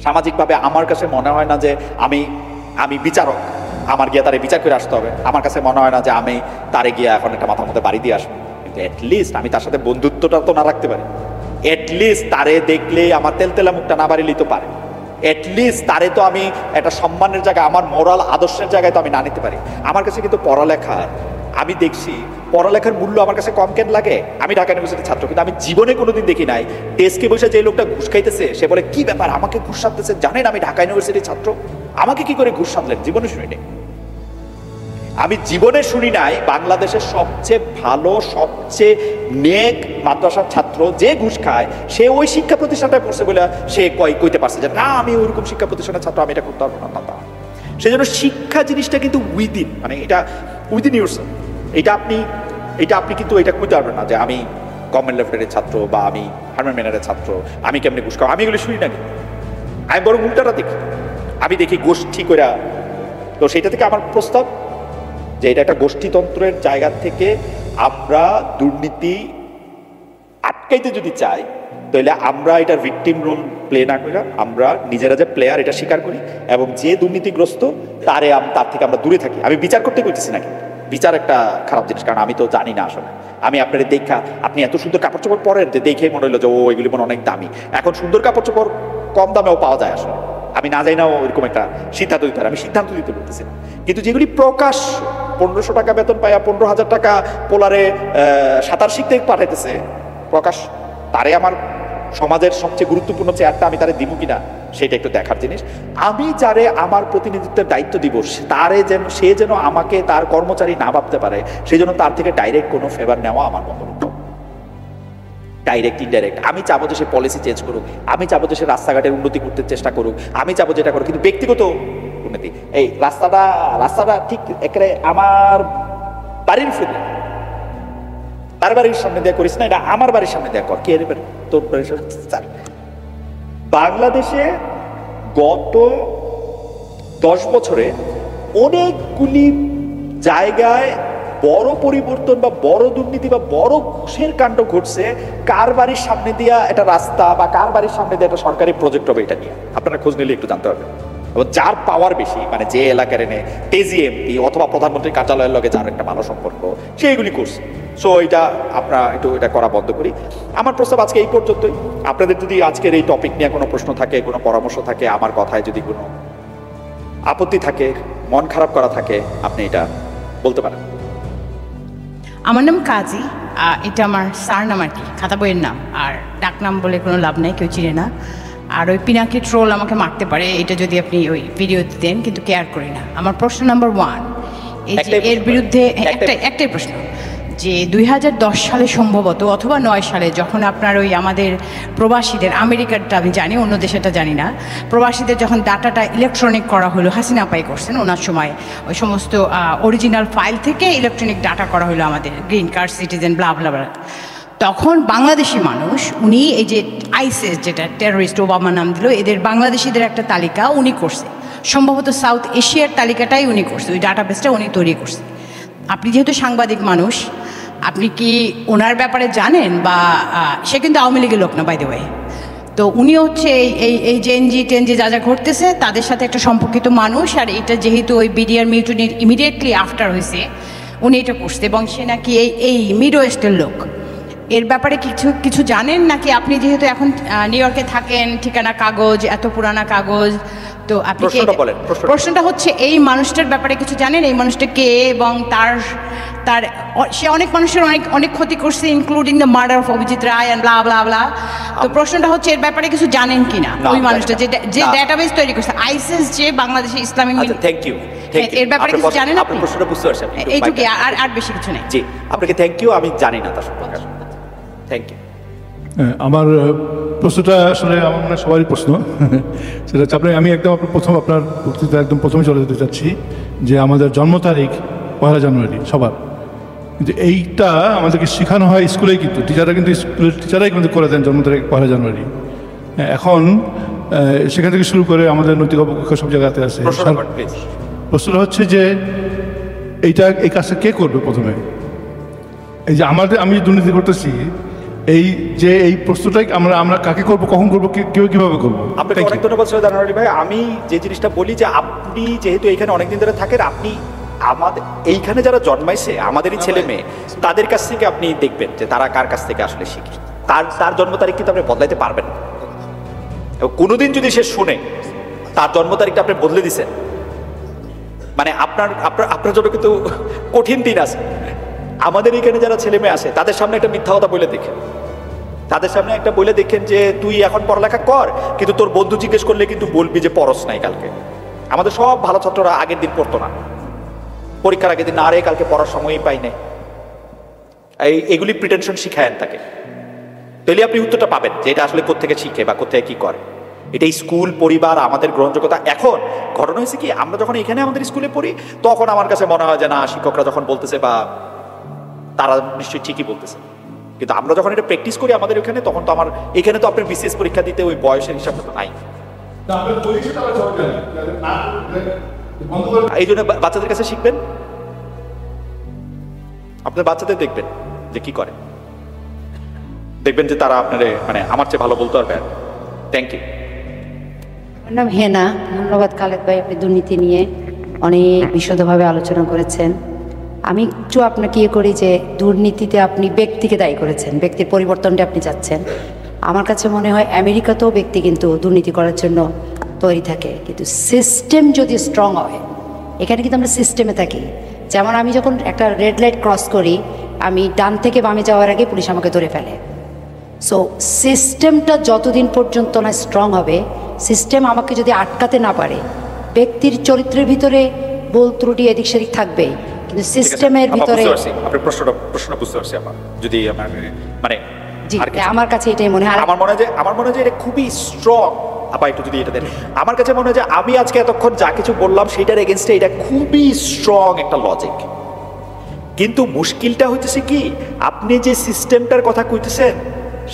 সামাজিকভাবে, আমার কাছে মনে হয় না যে আমি বিচারক, আমার গিয়ে তারে বিচার করে আসতে হবে। আমার কাছে মনে হয় না যে আমি তারে গিয়ে এখন একটা মাথার মধ্যে বাড়ি দিয়ে আসবো। কিন্তু অ্যাটলিস্ট আমি তার সাথে বন্ধুত্বটা তো না রাখতে পারি। অ্যাটলিস্ট তারে দেখলে আমার তেলতেলা মুখটা না বাড়িলেই তো পারে। অ্যাটলিস্ট তারে তো আমি একটা সম্মানের জায়গায়, আমার মোরাল আদর্শের জায়গায় তো আমি না নিতে পারি। আমার কাছে কিন্তু পড়ালেখা, আমি দেখছি পড়ালেখার মূল্য আমার কাছে কম কেন লাগে। আমি ঢাকা ইউনিভার্সিটির ছাত্র, কিন্তু আমি জীবনে কোনোদিন দেখি নাই ডেস্কে বসে যে লোকটা ঘুষ খাইতেছে সে বলে কি ব্যাপার আমাকে ঘুষ সাধতেছে, জানেন আমি ঢাকা ইউনিভার্সিটির ছাত্র, আমাকে কি করে ঘুষ সাধলেন? জীবনে শুনি নাই, আমি জীবনে শুনি নাই বাংলাদেশের সবচেয়ে ভালো, সবচেয়ে নেক মাদ্রাসার ছাত্র যে ঘুষ খায় সে ওই শিক্ষা প্রতিষ্ঠানটায় পড়ছে বলে সে কইতে পারছে যে না আমি ওইরকম শিক্ষা প্রতিষ্ঠানের ছাত্র, আমি এটা করতে পারবো না। সেই জন্য শিক্ষা জিনিসটা কিন্তু উইদিন, মানে এটা উইদিন ইউরসেলফ। এটা আপনি কিন্তু এটা কইতে পারবেন না যে আমি গভর্নমেন্ট লেভেলের ছাত্র বা আমি হারম্যান ম্যানারের ছাত্র, আমি কেমনি ঘুষ খাওয়া, আমি এগুলো শুনি না। কিন্তু আমি বরং উল্টাটা দেখি, আমি দেখি গোষ্ঠী করে। তো সেইটা থেকে আমার প্রস্তাব যে এটা একটা গোষ্ঠীতন্ত্রের জায়গা থেকে আমরা দুর্নীতি আটকাইতে যদি চাই, তাহলে আমরা এটার ভিকটিম রোল প্লে না করে আমরা নিজেরা যে প্লেয়ার এটা স্বীকার করি, এবং যে দুর্নীতিগ্রস্ত তার থেকে আমরা দূরে থাকি। আমি বিচার করতে কইতেছি না, কিন্তু বিচার একটা খারাপ জিনিস, কারণ আমি তো জানি না আসলে। আমি আপনার দেখা, আপনি এত সুন্দর কাপড় চোপড় পরেন যে দেখেই মনে হলো যে ও এগুলি মনে অনেক দামি। এখন সুন্দর কাপড় চোপড় কম দামেও পাওয়া যায় আসলে, আমি না যাই না ওইরকম একটা সিদ্ধান্ত দিতে পারি, আমি সিদ্ধান্ত দিতে বলতেছি না। কিন্তু যেগুলি প্রকাশ 1500 টাকা বেতন পাইয়া 15,000 টাকা পোলারে সাঁতার শিখতে পাঠাইতেছে প্রকাশ, তারে আমার সমাজের সবচেয়ে গুরুত্বপূর্ণ চেয়ারটা আমি তারে দিব কিনা সেটা একটু দেখার জিনিস। আমি যারে আমার প্রতিনিধিত্বের দায়িত্ব দিব সে যেন আমাকে তার কর্মচারী না ভাবতে পারে, সেই জন্য তার থেকে ডাইরেক্ট কোনো ফেভার নেওয়া আমার মত না। ডাইরেক্ট ইনডাইরেক্ট আমি চাবো যে সে পলিসি চেঞ্জ করুক, আমি চাবো যে সে রাস্তাঘাটের উন্নতি করতে চেষ্টা করুক, আমি চাবো যেটা করুক, কিন্তু ব্যক্তিগত উন্নতি। এই রাস্তাটা ঠিক একেবারে আমার বাড়ির ফিরে, তার বাড়ির সামনে দেয়া করিস না, এটা আমার বাড়ির সামনে দেয়া কর। কি তোর বাড়ির সামনে? বাংলাদেশে গত 10 বছরে অনেকগুলি জায়গায় বড় পরিবর্তন বা বড় দুর্নীতি বা বড় ঘুষের কাণ্ড ঘটছে কার বাড়ির সামনে দিয়া এটা রাস্তা বা কার বাড়ির সামনে দিয়ে একটা সরকারি প্রজেক্ট হবে, এটা নিয়ে আপনারা খোঁজ নিলে একটু জানতে পারবেন। এবং যার পাওয়ার বেশি, মানে যে এলাকার এনে তেজি এমপি অথবা প্রধানমন্ত্রীর কার্যালয়ের লগে যার একটা ভালো সম্পর্ক, সে এগুলি করছে। সো এটা আমরা একটু এটা করা বন্ধ করি। আমার প্রস্তাব আজকে এই পর্যন্তই। আপনাদের যদি আজকের এই টপিক নিয়ে কোনো প্রশ্ন থাকে, কোনো পরামর্শ থাকে, আমার কথায় যদি কোনো আপত্তি থাকে, মন খারাপ করা থাকে, আপনি এটা বলতে পারেন। আমার নাম কাজী, এটা আমার স্যার নাম আর কি, খাতা বইয়ের নাম, আর ডাক নাম বলে কোনো লাভ নেই, কেউ চিনে না। আর ওই পিনাকি ট্রোল আমাকে মারতে পারে, এটা যদি আপনি ওই ভিডিও দেন, কিন্তু কেয়ার করি না। আমার প্রশ্ন নাম্বার 1, এই যে এর বিরুদ্ধে একটাই প্রশ্ন, যে 2010 সালে সম্ভবত অথবা 9 সালে যখন আপনার ওই আমাদের প্রবাসীদের, আমেরিকারটা আমি জানি, অন্য দেশেরটা জানি না, প্রবাসীদের যখন ডাটাটা ইলেকট্রনিক করা হলো, হাসিনা আপাই করছেন ওনার সময়, ওই সমস্ত অরিজিনাল ফাইল থেকে ইলেকট্রনিক ডাটা করা হলো আমাদের গ্রিন কার্ড, সিটিজেন, ব্লা ব্লা ব্লা, তখন বাংলাদেশি মানুষ, উনি এই যে আইসিস, যেটা টেরোরিস্ট ওবামা নাম দিল, এদের বাংলাদেশিদের একটা তালিকা উনি করছে, সম্ভবত সাউথ এশিয়ার তালিকাটাই উনি করছে, ওই ডাটাবেসটা উনি তৈরি করছে। আপনি যেহেতু সাংবাদিক মানুষ, আপনি কি ওনার ব্যাপারে জানেন? বা সে কিন্তু আওয়ামী লীগের লোক না, বাই দ্য ওয়ে। তো উনি হচ্ছে এই জেএনজি টেনজি যা যা ঘটতেছে তাদের সাথে একটা সম্পর্কিত মানুষ। আর এটা যেহেতু ওই বিডিআর মিউটিনির ইমিডিয়েটলি আফটার হয়েছে, উনি এটা করছে এবং সে নাকি এই মিডল ইস্টের লোক। এর ব্যাপারে কিছু কিছু জানেন নাকি? আপনি যেহেতু এখন নিউ ইয়র্কে থাকেন, ঠিকানা কাগজ, এত পুরানা কাগজ, তো আপনি প্রশ্নটা হচ্ছে এই মানুষটার ব্যাপারে কিছু জানেন? এই মানুষটা কে এবং তার সে অনেক মানুষের অনেক ক্ষতি করছে, including the murder of Avijit Roy and blah blah blah. তো প্রশ্নটা হচ্ছে এর ব্যাপারে কিছু জানেন কিনা ওই মানুষটা যে ডেটাবেস তৈরি করছে আইসিস, যে বাংলাদেশে ইসলামিক। Thank you. এর ব্যাপারে কিছু জানেন আপনি? প্রশ্নটা বুঝতে পারছেন? এইটুকু, আর বেশি কিছু নেই। জি, আপনাকে থ্যাংক ইউ। আমি জানি না তার সম্পর্কে। Thank you. আমার প্রশ্নটা আসলে আমার মনে হয় সবারই প্রশ্ন। সেটা হচ্ছে আমি একদম আপনার বক্তৃতা একদম প্রথমে চলে যেতে চাচ্ছি যে আমাদের জন্ম তারিখ 1 জানুয়ারি সবার, কিন্তু এইটা আমাদেরকে শেখানো হয় স্কুলেই, কিন্তু স্কুলের টিচারাই কিন্তু করে দেন জন্ম তারিখ 1 জানুয়ারি। এখন সেখান থেকে শুরু করে আমাদের নৈতিক অবজ্ঞা সব জায়গাতে আছে। প্রশ্নটা হচ্ছে যে এই কাজটা কে করবে প্রথমে? এই যে আমি দুর্নীতি করতেছি, এই প্রশ্নটাই আমরা কাকে করবো, কখন করবো, কিভাবে করবো? আপনাকে অনেক ধন্যবাদ দানারি ভাই। আমি যে জিনিসটা বলি যে আপনি যেহেতু এখানে অনেকদিন ধরে থাকেন, আপনি আমাদের এইখানে যারা জন্মাইছে আমাদেরই ছেলে মেয়ে, তাদের কাছ থেকে আপনি দেখবেন যে তারা কার কাছ থেকে আসলে শিখে। তার জন্ম তারিখ কিন্তু আপনি বদলাইতে পারবেন না। এবং কোনোদিন যদি সে শুনে তার জন্ম তারিখটা আপনি বদলে দিছেন, মানে আপনার জন্য কিন্তু কঠিন দিন আছে। আমাদের এখানে যারা ছেলে মেয়ে আসে তাদের সামনে একটা মিথ্যা কথা বলে দেখেন, তাদের সামনে একটা বলে দেখেন যে তুই এখন পড়ালেখা কর, কিন্তু তোর বন্ধু জিজ্ঞেস করলে কিন্তু বলবি যে পড়স নাই কালকে। আমাদের সব ভালো ছাত্ররা আগের দিন পড়তো না, পরীক্ষার আগের দিন আরে কালকে পড়ার সময়ই পাই নাই, এগুলি প্রিটেনশন শিখায়েন তাকে। তাহলে আপনি উত্তরটা পাবেন যে এটা আসলে কোত্থেকে শিখে বা কোথায় কি করে। এটা স্কুল, পরিবার, আমাদের গ্রহণযোগ্যতা। এখন ঘটনা হয়েছে কি, আমরা যখন এখানে আমাদের স্কুলে পড়ি তখন আমার কাছে মনে হয় যে না, শিক্ষকরা যখন বলতেছে বা তারা নিশ্চয়ই ঠিকই বলতেছে, কিন্তু আমরা যখন এটা প্র্যাকটিস করি আমাদের ওখানে, তখন তো আমার এখানে তো আপনার বিসিএস পরীক্ষা দিতে ওই বয়সের হিসাবটা তো নাই। এই জন্য বাচ্চাদের কাছে শিখবেন, আপনার বাচ্চাদের দেখবেন যে কি করে, দেখবেন যে তারা আপনার মানে আমার চেয়ে ভালো বলতে পারবে। Thank you. আমার নাম হেনা। ধন্যবাদ খালেদ ভাই, আপনি দুর্নীতি নিয়ে অনেক বিশদভাবে আলোচনা করেছেন। আমি একটু আপনাকে করি যে দুর্নীতিতে আপনি ব্যক্তিকে দায়ী করেছেন, ব্যক্তির পরিবর্তনটা আপনি চাচ্ছেন। আমার কাছে মনে হয় আমেরিকাতেও ব্যক্তি কিন্তু দুর্নীতি করার জন্য তৈরি থাকে, কিন্তু সিস্টেম যদি স্ট্রং হয়, এখানে কিন্তু আমরা সিস্টেমে থাকি। যেমন আমি যখন একটা রেড লাইট ক্রস করি, আমি ডান থেকে বামে যাওয়ার আগে পুলিশ আমাকে ধরে ফেলে। সো সিস্টেমটা যতদিন পর্যন্ত না স্ট্রং হবে, সিস্টেম আমাকে যদি আটকাতে না পারে, ব্যক্তির চরিত্রের ভিতরে ভুল ত্রুটি এদিক সেদিক থাকবেই, কিন্তু সিস্টেমের ভিতরে। আপনার প্রশ্নটা বুঝতে পারছি। আমার যদি মানে জি, আমার কাছে এটাই মনে হয়। আমার মনে হয় যে এটা খুবই স্ট্রং। আপা একটু যদি এটা দেন, আমার কাছে মনে হয় যে আমি আজকে এতক্ষণ যা কিছু বললাম সেটার এগেনস্টে এটা খুবই স্ট্রং একটা লজিক। কিন্তু মুশকিলটা হইতেছে কি, আপনি যে সিস্টেমটার কথা কইতেছেন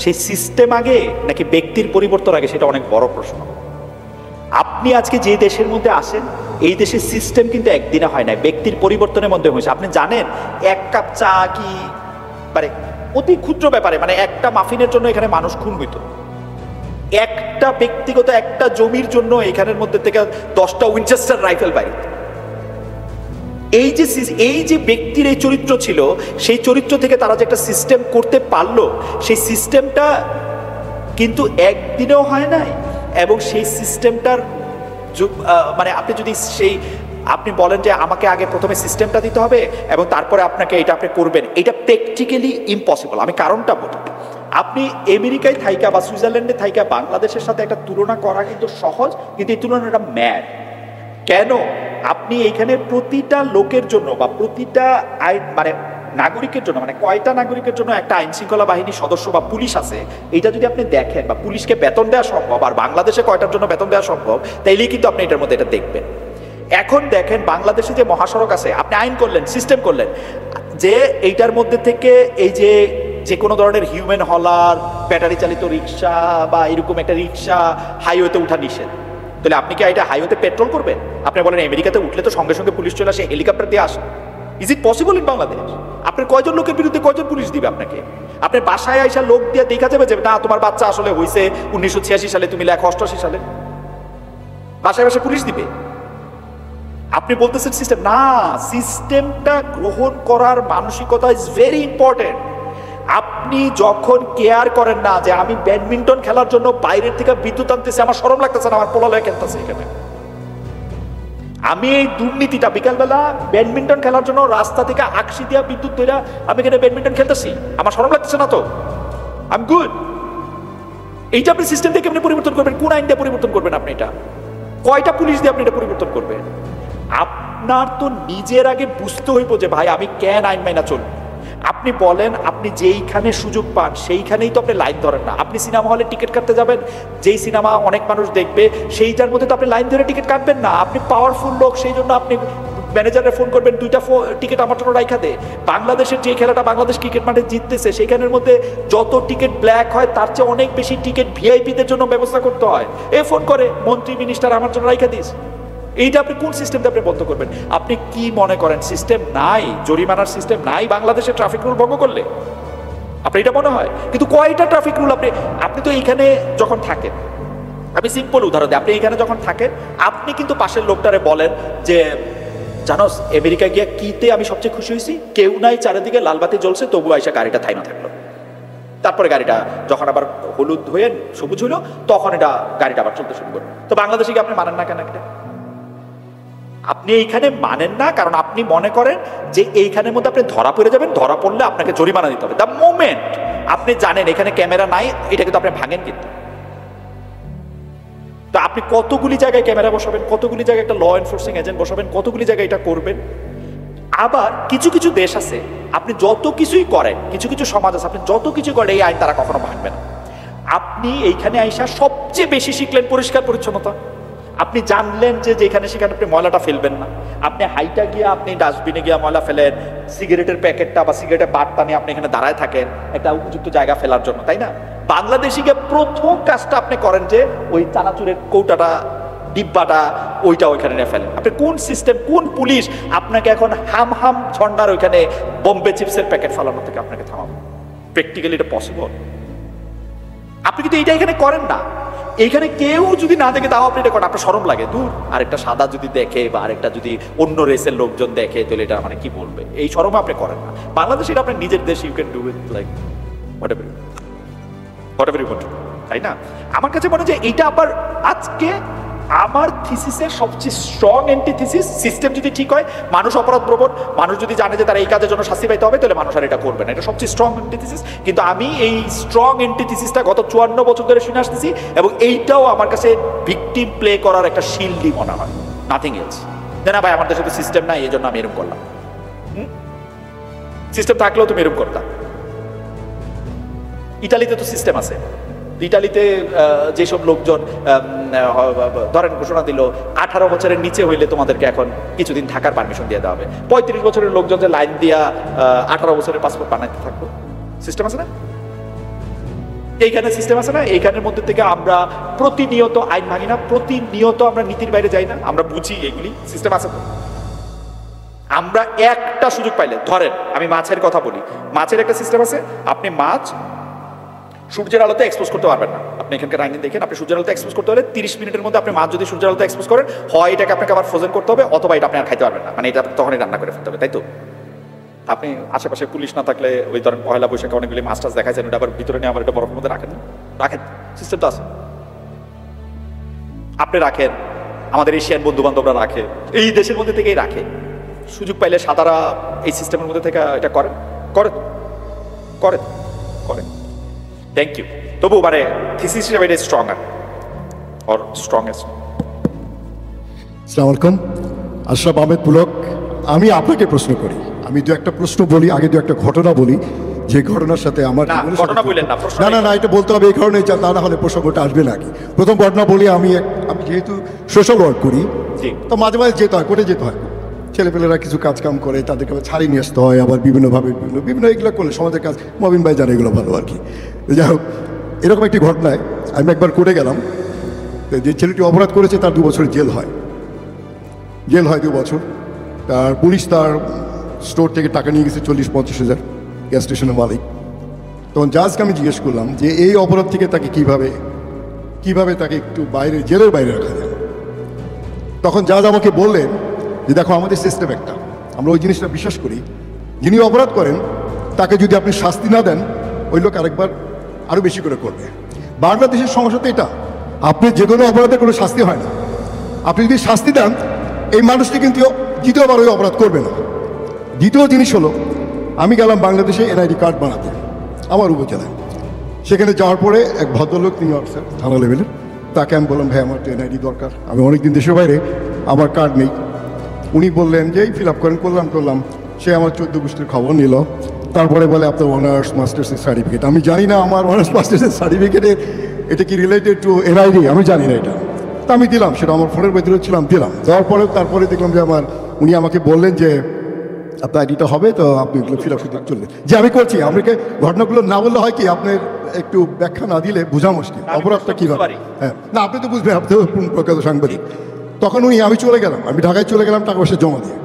সেই সিস্টেম আগে নাকি ব্যক্তির পরিবর্তন আগে, সেটা অনেক বড় প্রশ্ন। আপনি আজকে যে দেশের মধ্যে আসেন, এই দেশের সিস্টেম কিন্তু একদিনে হয় না, ব্যক্তির পরিবর্তনের মধ্যে হয়েছে। আপনি জানেন এক কাপ চা কি মানে অতি ক্ষুদ্র ব্যাপারে, মানে একটা মাফিনের জন্য এখানে মানুষ খুন হইতো, একটা ব্যক্তিগত একটা জমির জন্য এখানের মধ্যে থেকে 10টা উইনচেস্টার রাইফেল বাইরে। এই যে ব্যক্তির এই চরিত্র ছিল, সেই চরিত্র থেকে তারা যে একটা সিস্টেম করতে পারলো, সেই সিস্টেমটা কিন্তু একদিনেও হয় নাই। এবং সেই সিস্টেমটার মানে আপনি যদি আপনি বলেন যে আমাকে আগে প্রথমে সিস্টেমটা দিতে হবে এবং তারপরে আপনাকে এটা আপনি করবেন, এটা প্র্যাকটিক্যালি ইম্পসিবল। আমি কারণটা বলি, আপনি আমেরিকায় থাইকা বা সুইজারল্যান্ডে থাইকা বাংলাদেশের সাথে একটা তুলনা করা কিন্তু সহজ, কিন্তু এই তুলনাটা ম্যাড। কেন? আপনি এইখানে প্রতিটা লোকের জন্য বা প্রতিটা আইন মানে নাগরিকের জন্য, মানে কয়টা নাগরিকের জন্য একটা আইন শৃঙ্খলা বাহিনীর সদস্য বা পুলিশ আছে, এটা যদি আপনি দেখেন, বা পুলিশকে বেতন দেওয়া সম্ভব আর বাংলাদেশে কয়টার জন্য বেতন দেওয়া সম্ভব, তাইলেই কিন্তু আপনি এটার মধ্যে এটা দেখবেন। এখন দেখেন বাংলাদেশে যে মহাসড়ক আছে, আপনি আইন করলেন, সিস্টেম করলেন যে এইটার মধ্যে থেকে এই যে কোনো ধরনের হিউম্যান হলার, ব্যাটারি চালিত রিক্সা বা এরকম একটা রিক্সা হাইওয়েতে উঠা নিষেধ। তাহলে আপনি কি এটা হাইওয়েতে পেট্রোল করবেন? আপনি বলেন আমেরিকাতে উঠলে তো সঙ্গে সঙ্গে পুলিশ চলে আসে, হেলিকপ্টার দিয়ে আসে। Is it possible in Bangladesh? আপনার কয়জন লোকের বিরুদ্ধে কয়জন পুলিশ দিবে আপনাকে? আপনার বাসায় আইসা লোক দিয়ে দেখা যাবে যে না তোমার বাচ্চা আসলে হয়েছে 1986 সালে, তুমি লেখো 88 সালে, বাসায় বাসায় পুলিশ দিবে। আপনি বলতেছেন সিস্টেম না, সিস্টেমটা গ্রহণ করার মানসিকতা ইজ ভেরি ইম্পর্টেন্ট। আপনি যখন কেয়ার করেন না যে আমি ব্যাডমিন্টন খেলার জন্য বাইরের থেকে বিদ্যুৎ আনতেছি, আমার শরম লাগতেছে না, আমার পোলালয়ে খেলতেছে এখানে, আমি এই দুর্নীতিটা বিকালবেলা ব্যাডমিন্টন খেলার জন্য রাস্তা থেকে আকশি দিয়া বিদ্যুৎ ধরে আমি এখানে ব্যাডমিন্টন খেলতেছি, আমার শরম লাগতেছে না তো, আই এম গুড। এইটা আপনি সিস্টেম থেকে আপনি পরিবর্তন করবেন, কোন আইন দিয়ে পরিবর্তন করবেন আপনি? এটা কয়টা পুলিশ দিয়ে আপনি এটা পরিবর্তন করবেন? আপনার তো নিজের আগে বুঝতে হইব যে ভাই আমি কেন আইন মাইনা চলব। আপনি বলেন আপনি যেইখানে সুযোগ পান সেইখানেই তো আপনি লাইন ধরেন না। আপনি সিনেমা হলে টিকিট কাটতে যাবেন, যেই সিনেমা অনেক মানুষ দেখবে সেইটার মধ্যে তো আপনি লাইন ধরে টিকিট কাটবেন না। আপনি পাওয়ারফুল লোক, সেই জন্য আপনি ম্যানেজারে ফোন করবেন, 2টা টিকিট আমার জন্য রাইখা দে। বাংলাদেশের যে খেলাটা বাংলাদেশ ক্রিকেট মাঠে জিততেছে সেইখানের মধ্যে যত টিকিট ব্ল্যাক হয় তার চেয়ে অনেক বেশি টিকিট ভিআইপিদের জন্য ব্যবস্থা করতে হয়। ফোন করে মন্ত্রী মিনিস্টার আমার জন্য রাইখা দিস। এইটা আপনি কোন সিস্টেমটা আপনি বন্ধ করবেন? আপনি কি মনে করেন সিস্টেম নাই, জরিমানার সিস্টেম নাই বাংলাদেশে ট্রাফিক রুল ভঙ্গ করলে? আপনি এটা মনে হয়? কিন্তু কয়টা ট্রাফিক রুল আপনি তো এইখানে যখন থাকেন, আমি সিম্পল উদাহরণ দিই, আপনি এখানে যখন থাকেন আপনি কিন্তু পাশের লোকটারে বলেন যে জানোস আমেরিকা গিয়া কিতে আমি সবচেয়ে খুশি হয়েছি, কেউ নাই চারিদিকে লালবাতি জ্বলছে, তবু আইসা গাড়িটা থাইমা থাকলো। তারপরে গাড়িটা যখন আবার হলুদ হয়ে সবুজ হইলো তখন এটা গাড়িটা আবার চলতে শুরু করলো। তো বাংলাদেশে কি আপনি মানেন না কেন? একটা আপনি এইখানে মানেন না কারণ আপনি মনে করেন যে এইখানের মধ্যে আপনি ধরা পড়ে যাবেন, ধরা পড়লে আপনাকে জরিমানা দিতে হবে। দ্য মোমেন্ট আপনি জানেন এখানে ক্যামেরা নাই, এটা কিন্তু আপনি ভাঙেন। কিন্তু তো আপনি কতগুলি জায়গায় ক্যামেরা বসাবেন, কতগুলি জায়গায় একটা ল এনফোর্সিং এজেন্ট বসাবেন, কতগুলি জায়গায় এটা করবেন। আবার কিছু কিছু দেশ আছে আপনি যত কিছুই করেন, কিছু কিছু সমাজ আছে আপনি যত কিছু করেন এই আইন তারা কখনো ভাঙবে না। আপনি এইখানে আইসা সবচেয়ে বেশি শিখলেন পরিষ্কার পরিচ্ছন্নতা। আপনি জানলেন যে যেখানে সেখানে আপনি ময়লাটা ফেলবেন না। আপনি হাইটা গিয়ে আপনি ডাস্টবিনে গিয়ে ময়লা ফেলেন, সিগারেটের প্যাকেটটা বা সিগারেটের বারটা নিয়ে আপনি এখানে দাঁড়ায় থাকেন একটা উপযুক্ত জায়গা ফেলার জন্য, তাই না? বাংলাদেশে গিয়ে প্রথম কাজটা আপনি করেন যে ওই চানাচুরের কৌটাটা ডিব্বাটা ওইটা ওইখানে নিয়ে ফেলেন। আপনি কোন সিস্টেম, কোন পুলিশ আপনাকে এখন হাম ঝন্ডার ওইখানে বোম্বে চিপসের প্যাকেট ফেলানো থেকে আপনাকে থামাবো? প্র্যাকটিক্যালি এটা পসিবল? আপনি কিন্তু এইটা এখানে করেন না। এইখানে কেউ যদি না দেখে তাও আপনি এটা করেন, আপনার শরম লাগে। দূর, আরেকটা সাদা যদি দেখে বা আরেকটা যদি অন্য রেসের লোকজন দেখে তাহলে এটা মানে কি বলবে, এই শরমে আপনি করেন না। বাংলাদেশে এটা আপনার নিজের দেশ, you can do it like whatever you want, তাই না? আমার কাছে মনে হয় যে এইটা আবার আজকে আমার থিসিসের সবচেয়ে স্ট্রং এন্টিথিসিস। সিস্টেম যদি ঠিক হয়, মানুষ অপরাধ প্রবণ, মানুষ যদি জানে যে তারা এই কাজের জন্য শাস্তি পাইতে হবে, তাহলে মানুষ আর এটা করবে না। এটা সবচেয়ে স্ট্রং এন্টিথিসিস। কিন্তু আমি এই স্ট্রং এন্টিথিসিসটা গত 54 বছর ধরে শুনে আসতেছি, এবং এইটাও আমার কাছে ভিকটিম প্লে করার একটা শিল্ডই মনে হয়, নাথিং এলস। না ভাই আমার দেশে তো সিস্টেম নাই, এই জন্য আমি এরকম করলাম। সিস্টেম থাকলেও তুমি এরকম করতাম। ইতালিতে তো সিস্টেম আছে। ইটালিতে যেসব লোকজন ধরেন ঘোষণা দিল 18 বছরের নিচে হইলে তোমাদেরকে এখন কিছুদিন থাকার পারমিশন দিয়ে দেওয়া হবে। 35 বছরের লোকজন যে লাইন দিয়া 18 বছরের পাসপোর্ট বানাইতে থাকবো, সিস্টেম আছে না? এইখানে সিস্টেম আছে না? এইখানের মধ্যে থেকে আমরা প্রতিনিয়ত আইন ভাঙি না, প্রতিনিয়ত আমরা নীতির বাইরে যাই না, আমরা বুঝি এগুলি সিস্টেম আছে তো। আমরা একটা সুযোগ পাইলে, ধরেন আমি মাছের কথা বলি, মাছের একটা সিস্টেম আছে। আপনি মাছ সূর্যের আলোতে এক্সপোজ করতে পারবেন না। আপনি এখানকার আইন দেখেন, আপনি সূর্যের আলোতে এক্সপোজ করতে হলে 30 মিনিটের মধ্যে আপনি মাছ যদি সূর্যের আলোতে এক্সপোজ করেন, হয় এটাকে আপনাকে আবার ফ্রোজেন করতে হবে, অথবা এটা আপনি আর খাইতে পারবেন না, মানে এটা তখনই রান্না করে ফেলতে হবে, তাই তো? আপনি আশেপাশে পুলিশ না থাকলে ওই ধরেন পয়লা বৈশাখে অনেকগুলি মাছ টাছ দেখাইছেন, ওটা আবার ভিতরে নিয়ে আবার এটা বরফের মধ্যে রাখেন, সিস্টেম তো আছে। আপনি রাখেন, আমাদের এশিয়ান বন্ধু বান্ধবরা রাখে, এই দেশের মধ্যে থেকেই রাখে। সুযোগ পাইলে সাদারা এই সিস্টেমের মধ্যে থেকে এটা করেন করেন করেন করেন থ্যাংক ইউ। তবু মানে থিসিস হিসেবে এটা স্ট্রঙ্গার অর স্ট্রংগেস্ট। আসসালামু আলাইকুম, আশরাফ আহমেদ পুলক। আমি আপনাকে প্রশ্ন করি, আমি দু একটা প্রশ্ন বলি, আগে দু একটা ঘটনা বলি, যে ঘটনার সাথে আমার ঘটনা বললেন না, না এটা বলতে হবে এই কারণে, তা না হলে প্রসঙ্গটা আসবে না। প্রথম ঘটনা বলি, আমি যেহেতু সোশ্যাল ওয়ার্ক করি, তো মাঝে মাঝে যেতে হয়, কোর্টে যেতে হয়। ছেলেপেলেরা কিছু কাজ কাম করে, তাদেরকে আবার ছাড়িয়ে নিয়ে আসতে হয়, আবার বিভিন্নভাবে বিভিন্ন এগুলো করলে সমাজের কাজ, মবিন ভাই জানে এগুলো ভালো আর কি। যাই হোক, এরকম একটি ঘটনায় আমি একবার কোর্টে গেলাম। যে ছেলেটি অপরাধ করেছে তার 2 বছরের জেল হয় 2 বছর। তার পুলিশ তার স্টোর থেকে টাকা নিয়ে গেছে 40-50 হাজার, গ্যাস স্টেশনের মালিক। তখন জাজকে আমি জিজ্ঞেস করলাম যে এই অপরাধ থেকে তাকে কিভাবে তাকে একটু বাইরে, জেলের বাইরে রাখা যায়। তখন জাজ আমাকে বললেন যে দেখো আমাদের সিস্টেম একটা, আমরা ওই জিনিসটা বিশ্বাস করি, যিনি অপরাধ করেন তাকে যদি আপনি শাস্তি না দেন ওই লোক আরেকবার আরও বেশি করে করবে। বাংলাদেশের সমস্যা তো এটা, আপনি যে কোনো অপরাধের কোনো শাস্তি হয় না, আপনি যদি শাস্তি দেন এই মানুষটি কিন্তু দ্বিতীয়বার ওই অপরাধ করবে না। দ্বিতীয় জিনিস হলো, আমি গেলাম বাংলাদেশে এনআইডি কার্ড বানাতে আমার উপজেলায়। সেখানে যাওয়ার পরে এক ভদ্রলোক, তিনি অফিসার থানা লেভেলের, তাকে আমি বললাম ভাই আমার তো এনআইডি দরকার, আমি অনেকদিন দেশের বাইরে, আমার কার্ড নেই। উনি বললেন যে এই ফিল আপ করেন, করলাম। সে আমার 14 গোষ্ঠীর খবর নিল, তারপরে বলে আপনার অনার্স মাস্টার্সের সার্টিফিকেট। আমি জানি না আমার অনার্স মাস্টার্সের সার্টিফিকেটে এটা কি রিলেটেড টু এনআইডি, আমি জানি না এটা। তা আমি দিলাম, সেটা আমার ফোনের ভেতরে ছিলাম, দিলাম। দেওয়ার পরে তারপরে দেখলাম যে উনি আমাকে বললেন যে আপনার আইডিটা হবে, তো আপনি এগুলো ফিল আপ করতে চললেন। যে আমি করছি, আপনাকে ঘটনাগুলো না বললে হয় কি, আপনার একটু ব্যাখ্যা না দিলে বোঝা মুশকিল অপরাধটা কী হবে। হ্যাঁ, না আপনি তো বুঝবেন, আপনি তো প্রখ্যাত সাংবাদিক। তখন আমি চলে গেলাম, আমি ঢাকায় চলে গেলাম টাকা পয়সা জমা দিয়ে।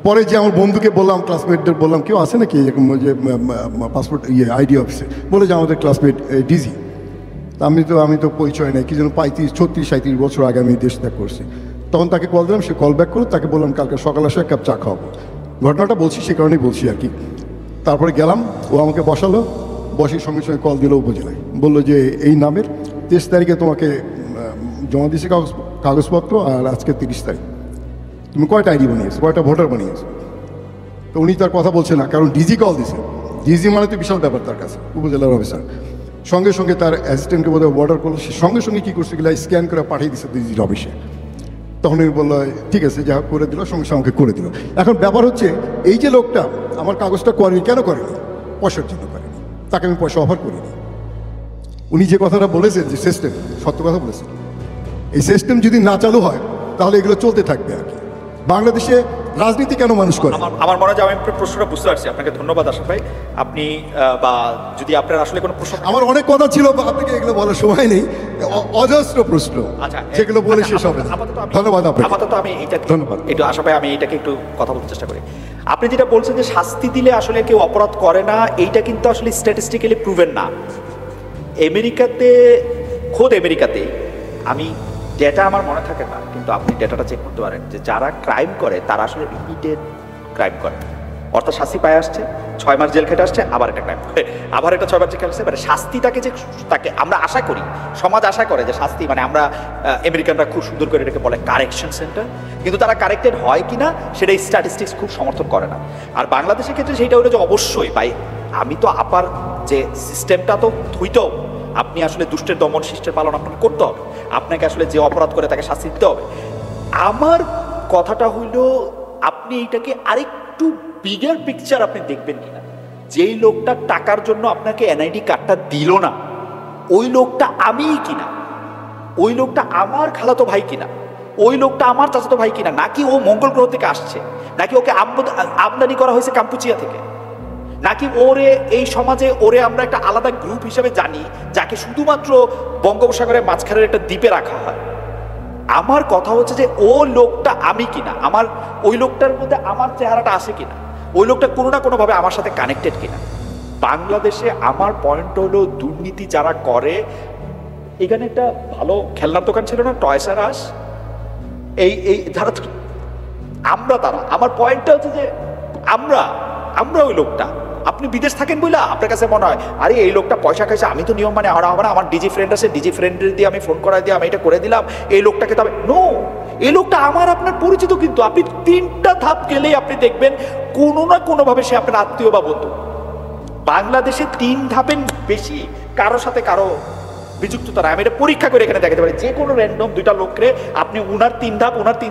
পরে যে আমার বন্ধুকে বললাম, ক্লাসমেটদের বললাম, কেউ আছে নাকি এরকম যে পাসপোর্ট আইডি অফিসে, বলে যে আমাদের ক্লাসমেট ডিজি। আমি তো পরিচয় নেই, কি যেন 35-36 বছর আগে আমি দেশ ত্যাগ করছি। তখন তাকে কল দিলাম, সে কল ব্যাক করলো, তাকে বললাম কালকে সকালে আসে 1 কাপ চা খাওয়াবো। ঘটনাটা বলছি সে কারণেই বলছি আর কি। তারপরে গেলাম, ও আমাকে বসালো, বসে সঙ্গে সঙ্গে কল দিল উপজেলায়, বললো যে এই নামের 23 তারিখে তোমাকে জমা দিয়েছে কাগজপত্র, আর আজকে 30 তারিখ, তুমি কয়টা আইডি বানিয়েছো, কয়টা ভোটার বানিয়েছো। তো উনি তার কথা বলছে না, কারণ ডিজি কল দিছে। ডিজি মানে তো বিশাল ব্যাপার তার কাছে, উপজেলার অফিসার। সঙ্গে সঙ্গে তার অ্যাসিস্ট্যান্টকে বোধহয় অর্ডার করলো, সে সঙ্গে সঙ্গে কী করছে গেলে স্ক্যান করে পাঠিয়ে দিচ্ছে ডিজির অফিসে। তখন উনি বললো ঠিক আছে, যা করে দিল, সঙ্গে সঙ্গে করে দিল। এখন ব্যাপার হচ্ছে, এই যে লোকটা আমার কাগজটা করেনি, কেন করেনি? পয়সার জন্য করেনি, তাকে আমি পয়সা অফার করিনি। উনি যে কথাটা বলেছেন যে সিস্টেম, সত্য কথা বলেছেন। এই সিস্টেম যদি না চালু হয় তাহলে এগুলো চলতে থাকবে আর কি। বাংলাদেশে রাজনীতি কেন মানুষ করে? আমার মনে হয় আমি প্রশ্নটা বুঝতে পারছি। আপনাকে ধন্যবাদ আশাফ ভাই। আপনি বা যদি আপনার আসলে কোনো প্রশ্ন, আমার অনেক কথা ছিল, আপনাকে এগুলো বলার সময় নেই, অজস্র প্রশ্ন, আচ্ছা যেগুলো বলে শেষ হবে না। ধন্যবাদ আপনাকে। আপাতত আমি এটা ধন্যবাদ। একটু আশা ভাই, আমি এটাকে একটু কথা বলতে চেষ্টা করি। আপনি যেটা বলছেন যে শাস্তি দিলে আসলে কেউ অপরাধ করে না, এইটা কিন্তু আসলে স্ট্যাটিস্টিক্যালি প্রুভেন না। খোদ আমেরিকাতে আমি ডেটা আমার মনে থাকে না, কিন্তু আপনি ডেটাটা চেক করতে পারেন যে যারা ক্রাইম করে তারা আসলে রিপিটেড ক্রাইম করে, অর্থাৎ শাস্তি পায় আসছে, 6 মাস জেল খেটে আসছে, আবার একটা ক্রাইম করে, আবার একটা 6 মাস জেল খেটে আসছে। মানে শাস্তিটাকে যে তাকে আমরা আশা করি, সমাজ আশা করে যে শাস্তি মানে আমরা আমেরিকানরা খুব সুন্দর করে এটাকে বলে কারেকশন সেন্টার, কিন্তু তারা কারেক্টেড হয় কিনা সেটা স্ট্যাটিস্টিক্স খুব সমর্থন করে না। আর বাংলাদেশের ক্ষেত্রে সেইটা হলো যে অবশ্যই ভাই, আমি তো আপার যে সিস্টেমটা তো ধুইতো, আপনি আসলে দুষ্টের দমন শিষ্টের পালন আপনাকে করতে হবে, আপনাকে আসলে যে অপরাধ করে তাকে শাস্তি দিতে হবে। আমার কথাটা হইল আপনি এটাকে আরেকটু বিগার পিকচার আপনি দেখবেন কিনা। যেই লোকটা টাকার জন্য আপনাকে এনআইডি কার্ডটা দিল না, ওই লোকটা আমিই কিনা, ওই লোকটা আমার খালাতো ভাই কিনা, ওই লোকটা আমার চাচাতো ভাই কিনা, নাকি ও মঙ্গল গ্রহ থেকে আসছে, নাকি ওকে আমদানি করা হয়েছে কাম্পুচিয়া থেকে, নাকি ওরে এই সমাজে ওরে আমরা একটা আলাদা গ্রুপ হিসেবে জানি যাকে শুধুমাত্র বঙ্গোপসাগরের মাঝখানের একটা দ্বীপে রাখা হয়। আমার কথা হচ্ছে যে ও লোকটা আমি কিনা, আমার ওই লোকটার মধ্যে আমার চেহারাটা আসে কিনা, ওই লোকটা কোনো না কোনোভাবে আমার সাথে কানেক্টেড কিনা। বাংলাদেশে আমার পয়েন্ট হলো দুর্নীতি যারা করে, এখানে একটা ভালো খেলনার দোকান ছিল না, টয়স আর আস, এই যারা আমরা তারা, আমার পয়েন্টটা হচ্ছে যে আমরা ওই লোকটা। আপনি বিদেশ থাকেন বইলা আপনার কাছে মনে হয় আরে এই লোকটা পয়সা খাইছে, আমি তো নিয়ম মানে আমার ডিজি ফ্রেন্ড আছে, ডিজি ফ্রেন্ডের দিয়ে আমি ফোন করাই দিয়ে আমি এটা করে দিলাম, এই লোকটাকে তবে নো, এই লোকটা আমার আপনার পরিচিত, কিন্তু আপনি 3টা ধাপ গেলেই আপনি দেখবেন কোনো না কোনোভাবে সে আপনার আত্মীয় বা বন্ধু। বাংলাদেশে 3 ধাপের বেশি কারো সাথে কারো বিযুক্ততা নাই। আমি এটা পরীক্ষা করে এখানে দেখাতে পারি, যে কোনো র্যান্ডম 2টা লোকরে আপনি উনার 3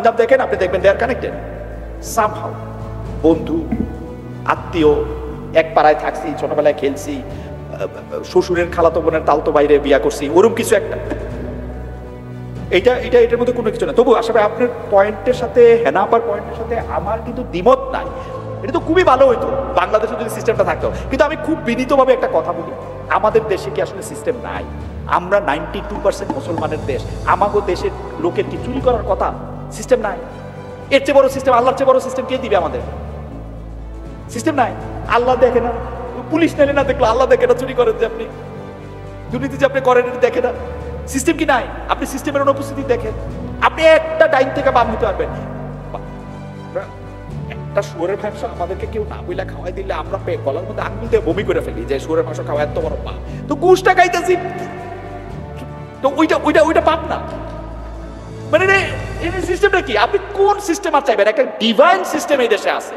ধাপ দেখেন, আপনি দেখবেন দে আর কানেক্টেড সামহাউ। বন্ধু, আত্মীয়, এক পাড়ায় থাকছি, ছোটবেলায় খেলছি, শ্বশুরের খালাতো বোনের তালতো বাইরে বিয়া করছি, ওরকম কিছু একটা। এটার মধ্যে কোনো কিছু না। তবু আসলে আপনার পয়েন্টের সাথে, হেনাপার পয়েন্টের সাথে আমার কিন্তু দ্বিমত নাই। এটা তো খুবই ভালো হইতো বাংলাদেশে যদি সিস্টেমটা থাকতো, কিন্তু আমি খুব বিনীতভাবে একটা কথা বলি, আমাদের দেশে কি আসলে সিস্টেম নাই? আমরা 92% মুসলমানের দেশ, আমাগো দেশের লোকের কি চুরি করার কথা? সিস্টেম নাই। এর চেয়ে বড় সিস্টেম, আল্লাহর চেয়ে বড় সিস্টেম কে দিবে আমাদের? সিস্টেম নাই। আল্লাহ দেখে না, পুলিশ নেলে না দেখলো, আল্লাহ দেখে না চুরি করেন যে আপনি, দুর্নীতি যে আপনি করেন দেখে না। সিস্টেম কি নাই? আপনি সিস্টেমের অনুপস্থিতি দেখেন, আপনি একটা ডাইন থেকে বাম হতে পারবেন। একটা শুয়োরের মাংস আমাদেরকে কেউ না বইলা খাওয়াই দিলে আমরা গলার মধ্যে আঙুল দিয়ে বমি করে ফেলি যে শুয়োরের মাংস খাওয়া এত বড় পাপ, তো ঘুষটা খাইতেছি তো ওইটা ওইটা ওইটা পাপ না। মানে এই সিস্টেমটা কি? আপনি কোন সিস্টেম আর চাইবেন? একটা ডিভাইন সিস্টেম এই দেশে আছে,